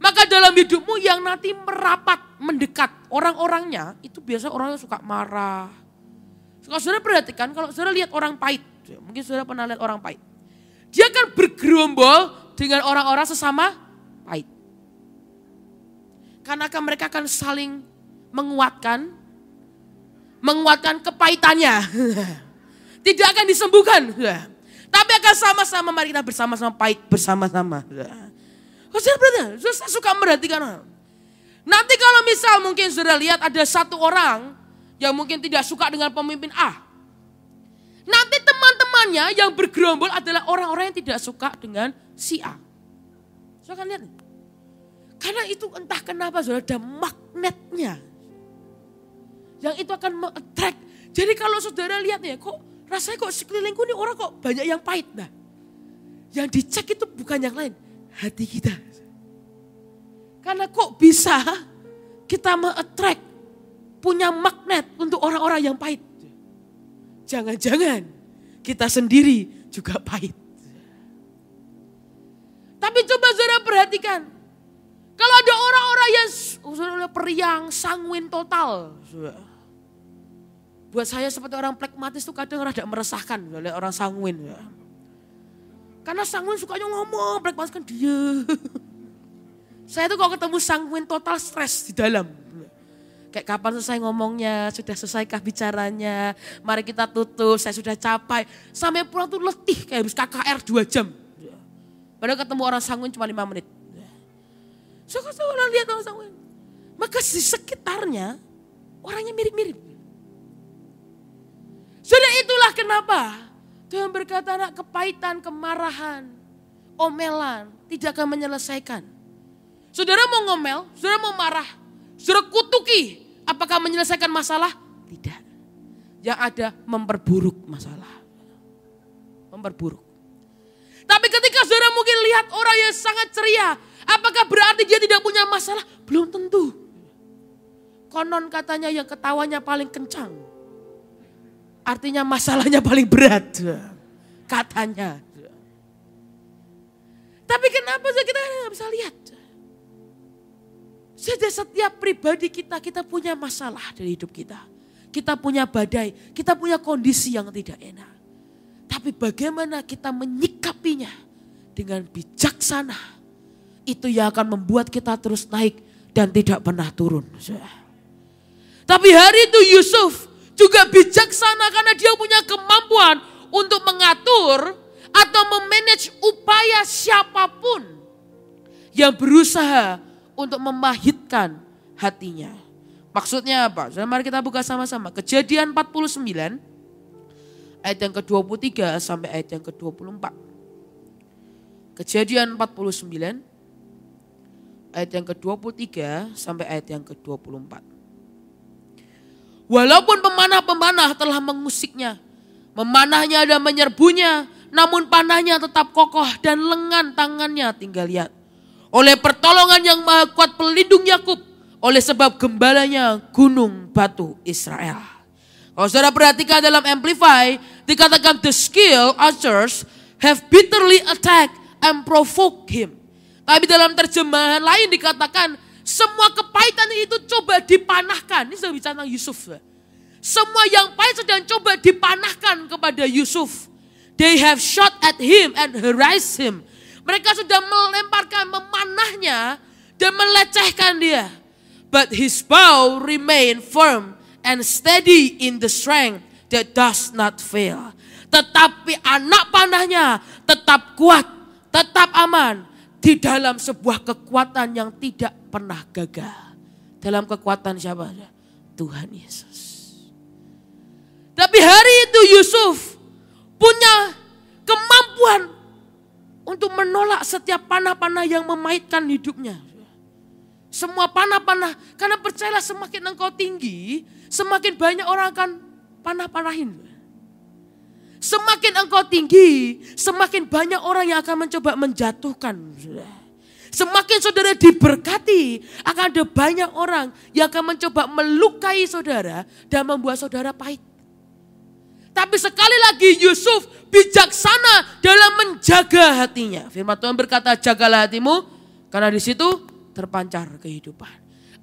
maka dalam hidupmu yang nanti merapat, mendekat orang-orangnya, itu biasa orang yang suka marah. Kalau saudara perhatikan, kalau saudara lihat orang pahit, mungkin saudara pernah lihat orang pahit. Dia akan bergerombol dengan orang-orang sesama pahit. Karena mereka akan saling menguatkan kepahitannya. Tidak akan disembuhkan. Tapi akan sama-sama, mari kita bersama-sama pahit, bersama-sama. Saudara suka merhatikan. Nanti kalau misal mungkin saudara lihat ada satu orang yang mungkin tidak suka dengan pemimpin A. Nanti teman-temannya yang bergerombol adalah orang-orang yang tidak suka dengan si A. Saudara kan lihat. Karena itu entah kenapa saudara ada magnetnya. Yang itu akan me-attract. Jadi kalau saudara lihat ya, kok rasanya kok sekelilingku ini orang kok banyak yang pahit. Nah, yang dicek itu bukan yang lain. Hati kita. Karena kok bisa kita me-attract, punya magnet untuk orang-orang yang pahit. Jangan-jangan kita sendiri juga pahit. Tapi coba saudara perhatikan. Kalau ada orang-orang yang periang, sanguin total. Buat saya seperti orang plekmatis itu kadang rada meresahkan. Lihat orang sanguin. Karena sanguin sukanya ngomong, plekmatis kan dia. Saya tuh kalau ketemu sanguin total stres di dalam. Kayak kapan selesai ngomongnya, sudah selesaikah bicaranya, mari kita tutup, saya sudah capai. Sampai pulang tuh letih kayak habis KKR 2 jam. Padahal ketemu orang sanguin cuma 5 menit. Saya lihat orang sanguin. Maka di sekitarnya orangnya mirip-mirip. Sudah itulah kenapa Tuhan berkata anak kepahitan, kemarahan, omelan tidak akan menyelesaikan. Saudara mau ngomel, saudara mau marah, saudara kutuki, apakah menyelesaikan masalah? Tidak. Yang ada memperburuk masalah. Memperburuk. Tapi ketika saudara mungkin lihat orang yang sangat ceria, Apakah berarti dia tidak punya masalah? Belum tentu. Konon katanya yang ketawanya paling kencang. Artinya masalahnya paling berat. Katanya. Tapi kenapa kita nggak bisa lihat? Setiap pribadi kita punya masalah dari hidup kita. Kita punya badai, kita punya kondisi yang tidak enak. Tapi bagaimana kita menyikapinya dengan bijaksana, itu yang akan membuat kita terus naik dan tidak pernah turun. Tapi hari itu Yusuf juga bijaksana karena dia punya kemampuan untuk mengatur atau memanage upaya siapapun yang berusaha untuk memahitkan hatinya. Maksudnya apa? Mari kita buka sama-sama. Kejadian 49 ayat yang ke-23 sampai ayat yang ke-24. Kejadian 49 ayat yang ke-23 sampai ayat yang ke-24. Walaupun pemanah-pemanah telah mengusiknya, memanahnya dan menyerbunya, namun panahnya tetap kokoh dan lengan tangannya tinggal lihat. Oleh pertolongan yang maha kuat pelindung Yakub, oleh sebab gembalanya gunung batu Israel. Kalau saudara perhatikan dalam Amplify, dikatakan the skilled archers have bitterly attacked and provoked him. Tapi dalam terjemahan lain dikatakan semua kepahitan itu coba dipanahkan. Ini sudah bicara tentang Yusuf. Semua yang pahit sedang coba dipanahkan kepada Yusuf. They have shot at him and harassed him. Mereka sudah melemparkan, memanahnya dan melecehkan dia. But his bow remained firm and steady in the strength that does not fail. Tetapi anak panahnya tetap kuat, tetap aman di dalam sebuah kekuatan yang tidak pernah gagal. Dalam kekuatan siapa? Tuhan Yesus. Tapi hari itu Yusuf punya kemampuan untuk menolak setiap panah-panah yang memahitkan hidupnya. Semua panah-panah, karena percayalah semakin engkau tinggi, semakin banyak orang akan panah-panahin. Semakin engkau tinggi, semakin banyak orang yang akan mencoba menjatuhkan. Semakin saudara diberkati, akan ada banyak orang yang akan mencoba melukai saudara dan membuat saudara pahit. Tapi sekali lagi Yusuf bijaksana dalam menjaga hatinya. Firman Tuhan berkata, jagalah hatimu karena di situ terpancar kehidupan.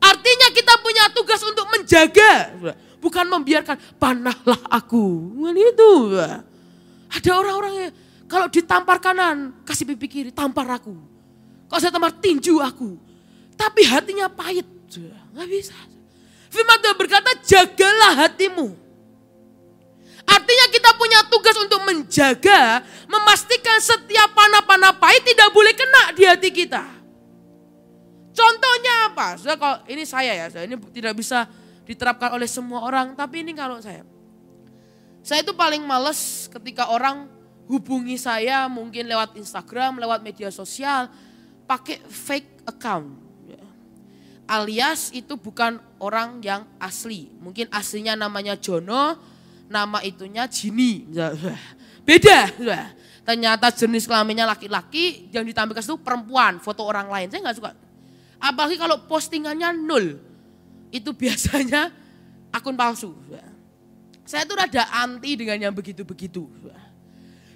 Artinya kita punya tugas untuk menjaga, bukan membiarkan panahlah aku. Itu. Ada orang-orang yang kalau ditampar kanan kasih pipi kiri, tampar aku. Kalau saya tampar tinju aku. Tapi hatinya pahit, nggak bisa. Firman Tuhan berkata jagalah hatimu. Artinya kita punya tugas untuk menjaga, memastikan setiap panah-panah pahit tidak boleh kena di hati kita. Contohnya apa? Kalau ini saya ini tidak bisa diterapkan oleh semua orang, tapi ini kalau saya itu paling males ketika orang hubungi saya mungkin lewat Instagram, lewat media sosial, pakai fake account. Alias itu bukan orang yang asli. Mungkin aslinya namanya Jono, nama itunya Jini. Beda. Ternyata jenis kelaminnya laki-laki, yang ditampilkan itu perempuan, foto orang lain. Saya gak suka. Apalagi kalau postingannya 0. Itu biasanya akun palsu. Saya tuh rada anti dengan yang begitu-begitu.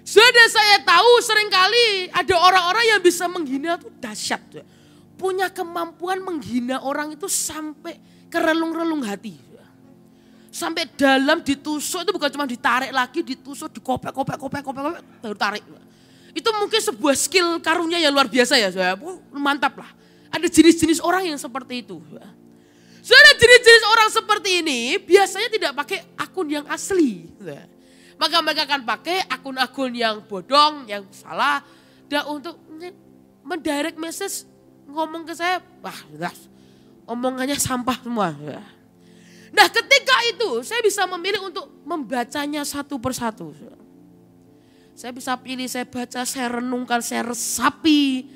Sudah saya tahu seringkali ada orang-orang yang bisa menghina itu dahsyat. Punya kemampuan menghina orang itu sampai ke relung-relung hati. Sampai dalam ditusuk itu bukan cuma ditarik lagi, ditusuk, dikopek, baru tarik. Itu mungkin sebuah skill karunia yang luar biasa ya. Mantap lah. Ada jenis-jenis orang yang seperti itu. Soalnya jenis-jenis orang seperti ini biasanya tidak pakai akun yang asli. Maka mereka akan pakai akun-akun yang bodong, yang salah. Dan untuk mendirect message ngomong ke saya, omongannya sampah semua. Nah ketika itu saya bisa memilih untuk membacanya satu persatu. Saya bisa pilih, saya baca, saya renungkan, saya resapi.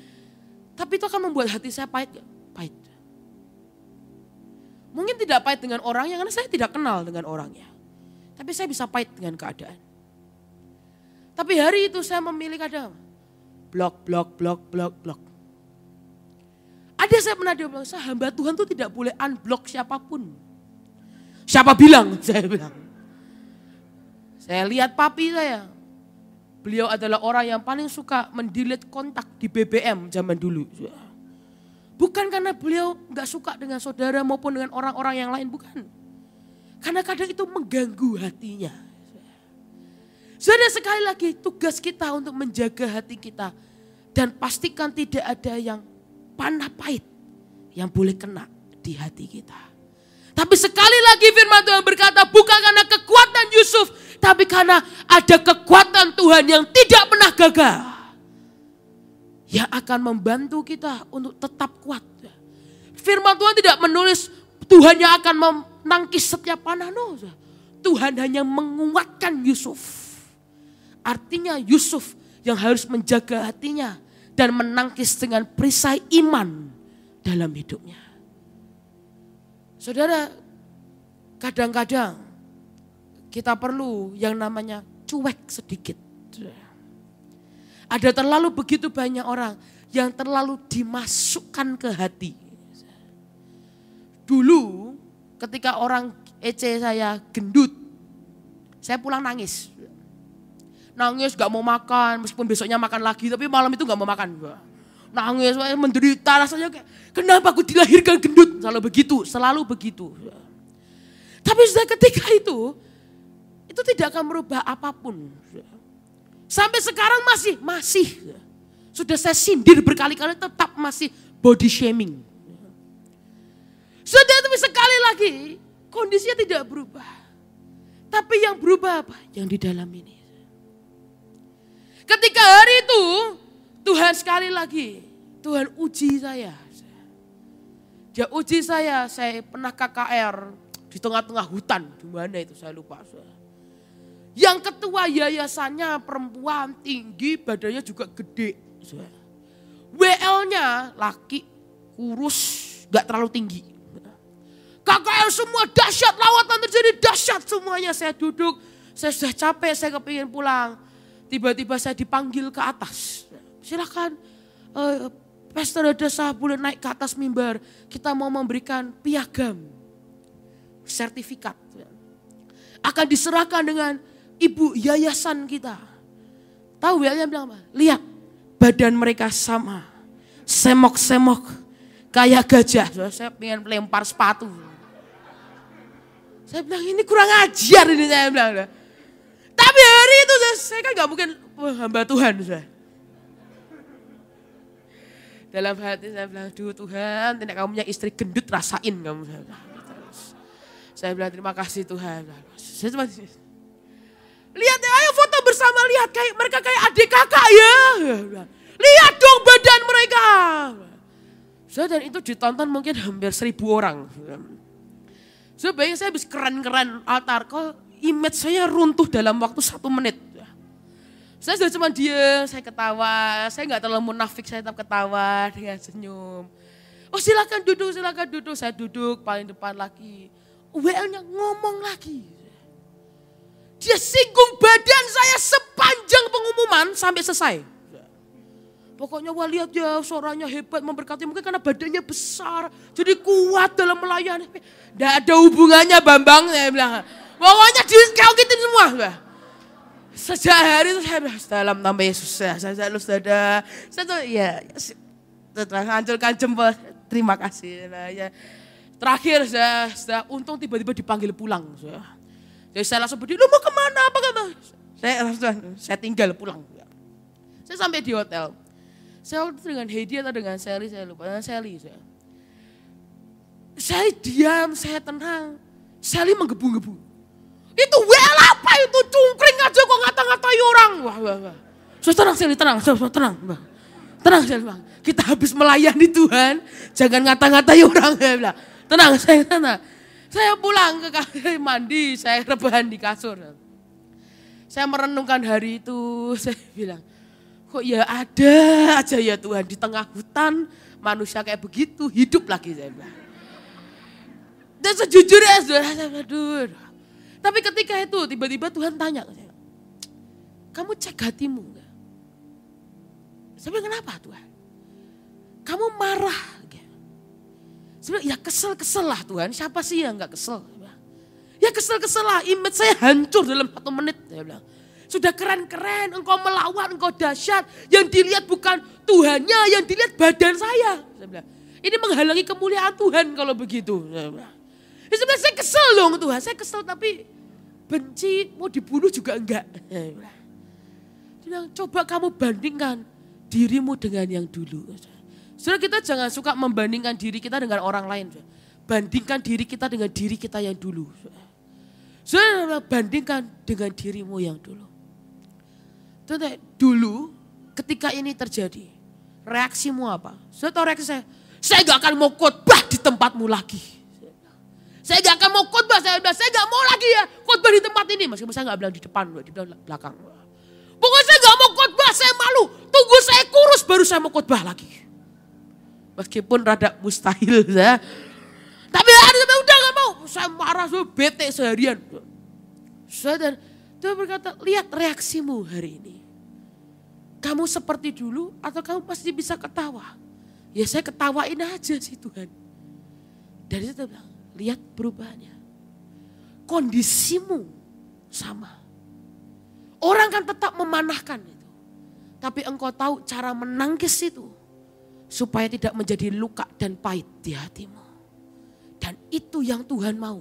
Tapi itu akan membuat hati saya pahit gak? Pahit. Mungkin tidak pahit dengan orangnya karena saya tidak kenal dengan orangnya. Tapi saya bisa pahit dengan keadaan. Tapi hari itu saya memilih kadang blok. Ada saya pernah dia bilang, hamba Tuhan tuh tidak boleh unblock siapapun. Siapa bilang? Saya bilang. Saya lihat papi saya. Beliau adalah orang yang paling suka mendelete kontak di BBM zaman dulu. Bukan karena beliau gak suka dengan saudara maupun dengan orang-orang yang lain, bukan. Karena kadang itu mengganggu hatinya. Saudara, sekali lagi tugas kita untuk menjaga hati kita. Dan pastikan tidak ada yang panah pahit yang boleh kena di hati kita. Tapi sekali lagi firman Tuhan berkata, bukan karena kekuatan Yusuf, tapi karena ada kekuatan Tuhan yang tidak pernah gagal. Yang akan membantu kita untuk tetap kuat. Firman Tuhan tidak menulis Tuhan yang akan menangkis setiap panah. No. Tuhan hanya menguatkan Yusuf. Artinya Yusuf yang harus menjaga hatinya dan menangkis dengan perisai iman dalam hidupnya. Saudara, kadang-kadang kita perlu yang namanya cuek sedikit. Ada terlalu begitu banyak orang yang terlalu dimasukkan ke hati. Dulu ketika orang EC saya gendut, saya pulang nangis. Nangis gak mau makan, meskipun besoknya makan lagi, tapi malam itu gak mau makan. Nangis, menderita, rasanya kayak, kenapa aku dilahirkan gendut? Selalu begitu. Tapi sudah ketika itu tidak akan merubah apapun. Sampai sekarang masih. Sudah saya sindir berkali-kali, tetap masih body shaming. Sudah, tapi sekali lagi, kondisinya tidak berubah. Tapi yang berubah apa? Yang di dalam ini. Ketika hari itu, Tuhan sekali lagi, Tuhan uji saya. Dia uji saya pernah KKR di tengah-tengah hutan. Di mana itu saya lupa. Yang ketua yayasannya perempuan tinggi, badannya juga gede. WL-nya laki, kurus, gak terlalu tinggi. KKR semua dahsyat, lawatan terjadi dahsyat semuanya. Saya duduk, saya sudah capek, saya kepingin pulang. Tiba-tiba saya dipanggil ke atas. Silakan Pastor Hadasa boleh naik ke atas mimbar. Kita mau memberikan piagam, sertifikat. Akan diserahkan dengan ibu yayasan kita. Tahu WL-nya bilang apa? Lihat, badan mereka sama. Semok-semok, kayak gajah. Saya pengen lempar sepatu. Saya bilang ini kurang ajar ini, saya bilang. Tapi hari itu saya kan gak mungkin hamba Tuhan. Dalam hati saya bilang, aduh Tuhan, tidak kamu punya istri gendut, rasain kamu. Saya bilang terima kasih Tuhan. Saya cuma lihat ya, ayo foto bersama, lihat kayak mereka kayak adik kakak ya. Lihat dong badan mereka. Dan itu ditonton mungkin hampir 1.000 orang. Bayangin saya habis keren-keren altar, kok image saya runtuh dalam waktu 1 menit. Saya sudah cuma diam, saya ketawa, saya nggak terlalu munafik, saya tetap ketawa dengan senyum. Oh silakan duduk, saya duduk paling depan lagi. WL-nya ngomong lagi. Dia singgung badan saya sepanjang pengumuman sampai selesai. Pokoknya wah lihat ya suaranya hebat, memberkati, mungkin karena badannya besar, jadi kuat dalam melayani. Tidak ada hubungannya Bambang, saya bilang. Pokoknya dikaukitin semua. Sejak hari itu saya bilang, dalam nama Yesus, saya selalu sudah, hancurkan jempol, terima kasih. Ya. Terakhir, saya untung tiba-tiba dipanggil pulang. Jadi saya langsung berdiri, lu mau kemana, apa kata? Saya tinggal pulang. Saya sampai di hotel. Saya waktu dengan Heidi atau dengan Sally, saya lupa, dengan Sally. Saya diam, saya tenang, Sally menggebu-gebu. Itu WL apa itu, cungkring aja kok ngata-ngatai orang. Wah. So, tenang Sally, tenang. Tenang Sally, Bang. Kita habis melayani Tuhan, jangan ngata-ngatai orang. Tenang, saya tenang. Saya pulang ke kamar mandi, saya rebahan di kasur. Saya merenungkan hari itu, saya bilang, kok ya ada aja ya Tuhan di tengah hutan, manusia kayak begitu, hidup lagi saya bilang. Dan sejujurnya, aduh. Tapi ketika itu tiba-tiba Tuhan tanya ke saya, kamu cek hatimu Saya bilang, kenapa Tuhan? Kamu marah. Sebenarnya ya kesel-kesel lah Tuhan, siapa sih yang gak kesel? Ya kesel-kesel lah, image saya hancur dalam 1 menit. Saya bilang, sudah keren-keren, engkau melawan, engkau dahsyat. Yang dilihat bukan Tuhannya, yang dilihat badan saya. Saya bilang, ini menghalangi kemuliaan Tuhan kalau begitu. Saya bilang, ya sebenarnya saya kesel dong Tuhan, saya kesel tapi benci, mau dibunuh juga enggak. Saya bilang, coba kamu bandingkan dirimu dengan yang dulu. Saudara, kita jangan suka membandingkan diri kita dengan orang lain. Bandingkan diri kita dengan diri kita yang dulu. Saudara, bandingkan dengan dirimu yang dulu. Dulu ketika ini terjadi, reaksimu apa? Saudara tahu reaksi saya gak akan mau khotbah di tempatmu lagi. Saya gak akan mau khotbah, saya gak mau lagi ya khotbah di tempat ini. Meskipun saya gak bilang di depan, dia bilang belakang. Pokoknya saya gak mau khotbah, saya malu. Tunggu saya kurus baru saya mau khotbah lagi. Meskipun rada mustahil saya. Tapi udah gak mau. Saya marah, saya bete seharian. Saudara, Tuhan berkata, lihat reaksimu hari ini. Kamu seperti dulu atau kamu pasti bisa ketawa? Ya saya ketawain aja sih Tuhan. Dan itu bilang, lihat perubahannya. Kondisimu sama. Orang kan tetap memanahkan itu. Tapi engkau tahu cara menangkis itu. Supaya tidak menjadi luka dan pahit di hatimu. Dan itu yang Tuhan mau.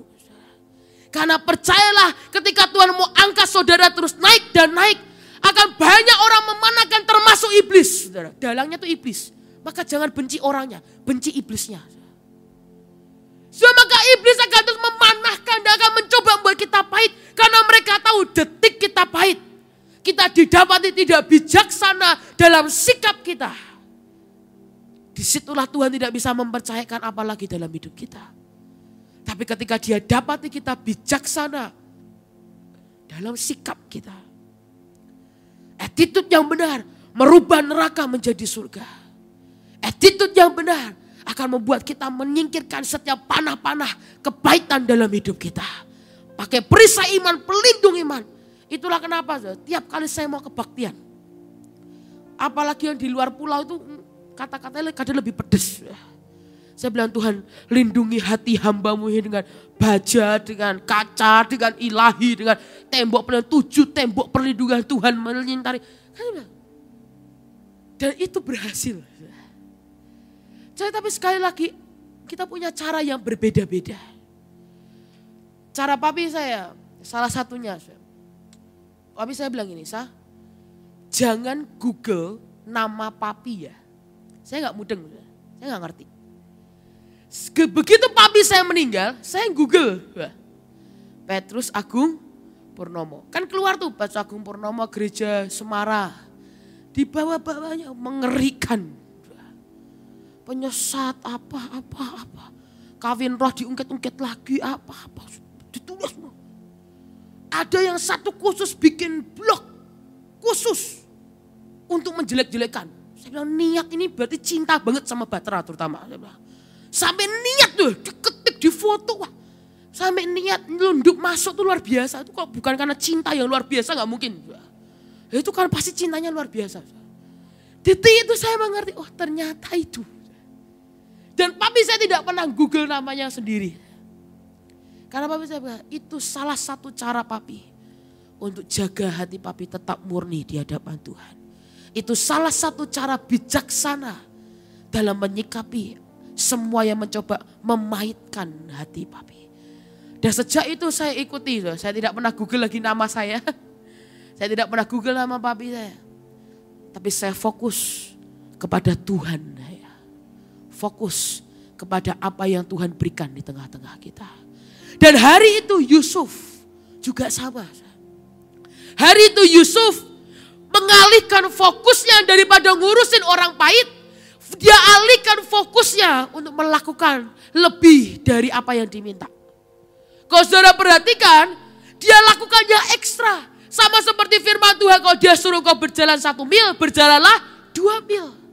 Karena percayalah ketika Tuhan mau angkat saudara terus naik dan naik. Akan banyak orang memanahkan termasuk iblis. Saudara. Dalangnya itu iblis. Maka jangan benci orangnya, benci iblisnya. So, maka iblis akan terus memanahkan dan akan mencoba membuat kita pahit. Karena mereka tahu detik kita pahit. Kita didapati tidak bijaksana dalam sikap kita. Disitulah Tuhan tidak bisa mempercayakan apalagi dalam hidup kita. Tapi ketika dia dapati kita bijaksana dalam sikap kita. Attitude yang benar merubah neraka menjadi surga. Attitude yang benar akan membuat kita menyingkirkan setiap panah-panah kepahitan dalam hidup kita. Pakai perisai iman, pelindung iman. Itulah kenapa tiap kali saya mau kebaktian. Apalagi yang di luar pulau itu kata-katanya kadang lebih pedes. Saya bilang Tuhan lindungi hati hambamu ini dengan baja, dengan kaca, dengan ilahi, dengan tembok perlindungan, 7 tembok perlindungan Tuhan menyintari. Dan itu berhasil. Tapi sekali lagi kita punya cara yang berbeda-beda. Cara papi saya, salah satunya. Papi saya bilang ini, jangan Google nama papi ya. Saya gak mudeng, saya gak ngerti. Begitu papi saya meninggal, saya Google. Petrus Agung Purnomo. Kan keluar tuh Petrus Agung Purnomo gereja Semara. Di bawah-bawahnya mengerikan. Penyesat apa. Kawin roh diungkit-ungkit lagi apa. Ditulis. Ada yang satu khusus bikin blog khusus untuk menjelek-jelekan. Saya bilang niat ini berarti cinta banget sama Batra terutama. Saya bilang, sampai niat tuh diketik di foto. Wah, sampai niat nunduk masuk tuh luar biasa. Itu kok bukan karena cinta yang luar biasa gak mungkin. Itu kan pasti cintanya luar biasa. Detik itu saya mengerti, oh ternyata itu. Dan papi saya tidak pernah Google namanya sendiri. Karena papi saya bilang, itu salah satu cara papi untuk jaga hati papi tetap murni di hadapan Tuhan. Itu salah satu cara bijaksana dalam menyikapi semua yang mencoba memahitkan hati papi. Dan sejak itu saya ikuti, saya tidak pernah Google lagi nama saya. Saya tidak pernah Google nama papi saya. Tapi saya fokus kepada Tuhan. Fokus kepada apa yang Tuhan berikan di tengah-tengah kita. Dan hari itu Yusuf juga sama. Hari itu Yusuf mengalihkan fokusnya daripada ngurusin orang pahit. Dia alihkan fokusnya untuk melakukan lebih dari apa yang diminta. Kalau saudara perhatikan, dia lakukannya ekstra. Sama seperti firman Tuhan, kalau dia suruh kau berjalan 1 mil, berjalanlah 2 mil.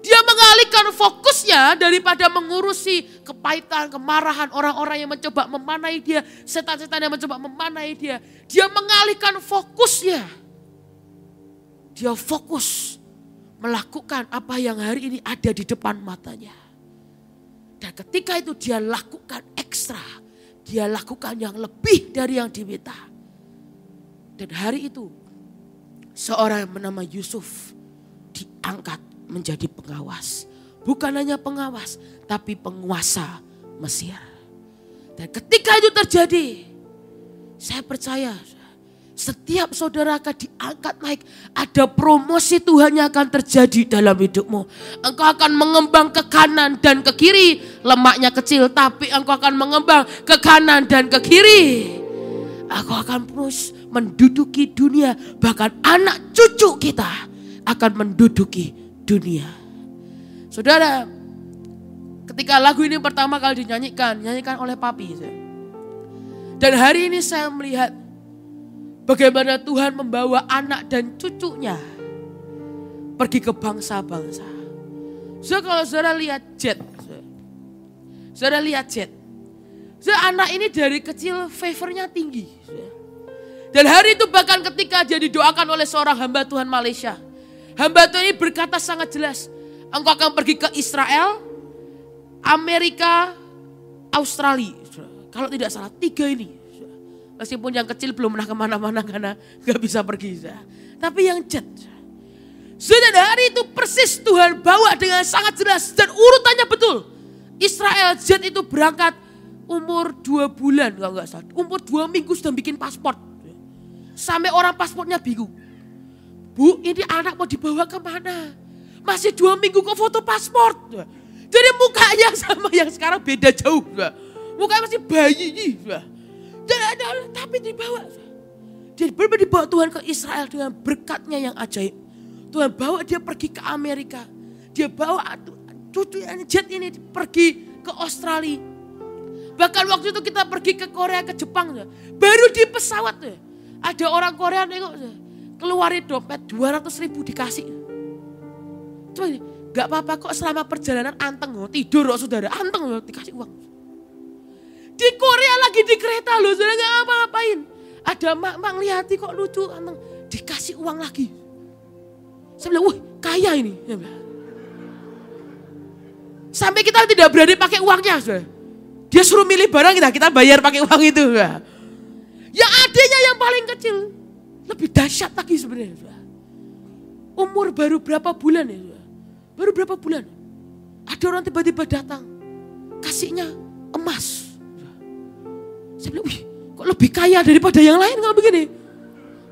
Dia mengalihkan fokusnya daripada mengurusi kepahitan, kemarahan orang-orang yang mencoba memanai dia. Setan-setan yang mencoba memanai dia. Dia mengalihkan fokusnya. Dia fokus melakukan apa yang hari ini ada di depan matanya. Dan ketika itu dia lakukan ekstra. Dia lakukan yang lebih dari yang diminta. Dan hari itu seorang yang bernama Yusuf diangkat menjadi pengawas. Bukan hanya pengawas, tapi penguasa Mesir. Dan ketika itu terjadi, saya percaya setiap saudara akan diangkat naik. Ada promosi Tuhan yang akan terjadi dalam hidupmu. Engkau akan mengembang ke kanan dan ke kiri. Lemaknya kecil, tapi engkau akan mengembang ke kanan dan ke kiri. Engkau akan terus menduduki dunia. Bahkan anak cucu kita akan menduduki dunia. Saudara, ketika lagu ini pertama kali dinyanyikan oleh papi. Dan hari ini saya melihat bagaimana Tuhan membawa anak dan cucunya pergi ke bangsa-bangsa. Kalau saudara lihat Jet. Anak ini dari kecil favornya tinggi. Dan hari itu bahkan ketika dia didoakan oleh seorang hamba Tuhan Malaysia. Hamba Tuhan ini berkata sangat jelas. Engkau akan pergi ke Israel, Amerika, Australia. Kalau tidak salah 3 ini. Meskipun yang kecil belum pernah kemana-mana karena gak bisa pergi. Tapi yang Jet. Sudah hari itu persis Tuhan bawa dengan sangat jelas. Dan urutannya betul. Israel Jet itu berangkat umur 2 bulan kalau gak salah. Umur 2 minggu sudah bikin paspor. Sampai orang paspornya bingung. Bu, ini anak mau dibawa kemana? Masih 2 minggu kok foto paspor. Jadi mukanya sama yang sekarang beda jauh. Mukanya masih bayi. Tapi dibawa. Dia benar-benar dibawa Tuhan ke Israel dengan berkatnya yang ajaib. Tuhan bawa dia pergi ke Amerika. Dia bawa cucu Jet ini pergi ke Australia. Bahkan waktu itu kita pergi ke Korea, ke Jepang. Baru di pesawat. Ada orang Korea nengok. Keluarin dompet 200.000 dikasih. Cuma gak apa-apa kok selama perjalanan anteng. Tidur kok saudara, anteng dikasih uang. Di Korea lagi di kereta loh, saudara gak apa-apain. Ada mak-mak lihati kok lucu, anteng. Dikasih uang lagi. Saya bilang, wih kaya ini. Sampai kita tidak berani pakai uangnya. Saudara. Dia suruh milih barang kita bayar pakai uang itu. Yang adanya yang paling kecil. Lebih dahsyat lagi sebenarnya. Umur baru berapa bulan ya. Baru berapa bulan. Ada orang tiba-tiba datang. Kasihnya emas. Saya bilang, wih kok lebih kaya daripada yang lain kalau begini.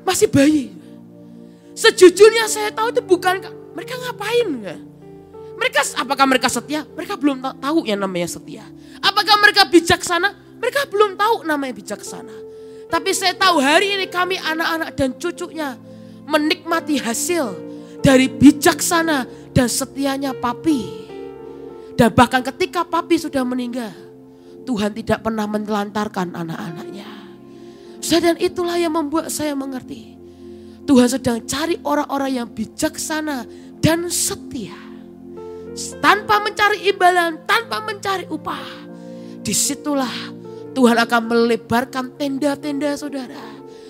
Masih bayi. Sejujurnya saya tahu itu bukan, mereka ngapain. Apakah mereka setia? Mereka belum tahu yang namanya setia. Apakah mereka bijaksana? Mereka belum tahu namanya bijaksana. Tapi saya tahu hari ini kami anak-anak dan cucunya menikmati hasil dari bijaksana dan setianya papi. Dan bahkan ketika papi sudah meninggal, Tuhan tidak pernah menelantarkan anak-anaknya. Dan itulah yang membuat saya mengerti. Tuhan sedang cari orang-orang yang bijaksana dan setia. Tanpa mencari imbalan, tanpa mencari upah. Disitulah Tuhan akan melebarkan tenda-tenda saudara.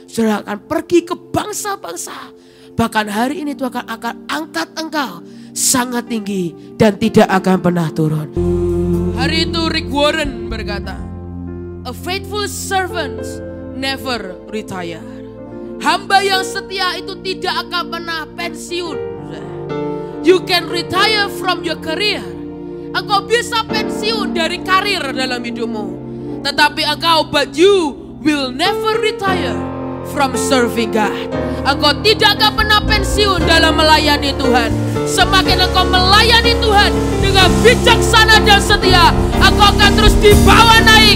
Saudara akan pergi ke bangsa-bangsa. Bahkan hari ini Tuhan akan angkat engkau sangat tinggi dan tidak akan pernah turun. Hari itu Rick Warren berkata, a faithful servant never retire. Hamba yang setia itu tidak akan pernah pensiun. You can retire from your career. Engkau bisa pensiun dari karir dalam hidupmu. Tetapi but you will never retire from serving God. Engkau tidak akan pernah pensiun dalam melayani Tuhan. Semakin engkau melayani Tuhan dengan bijaksana dan setia, engkau akan terus dibawa naik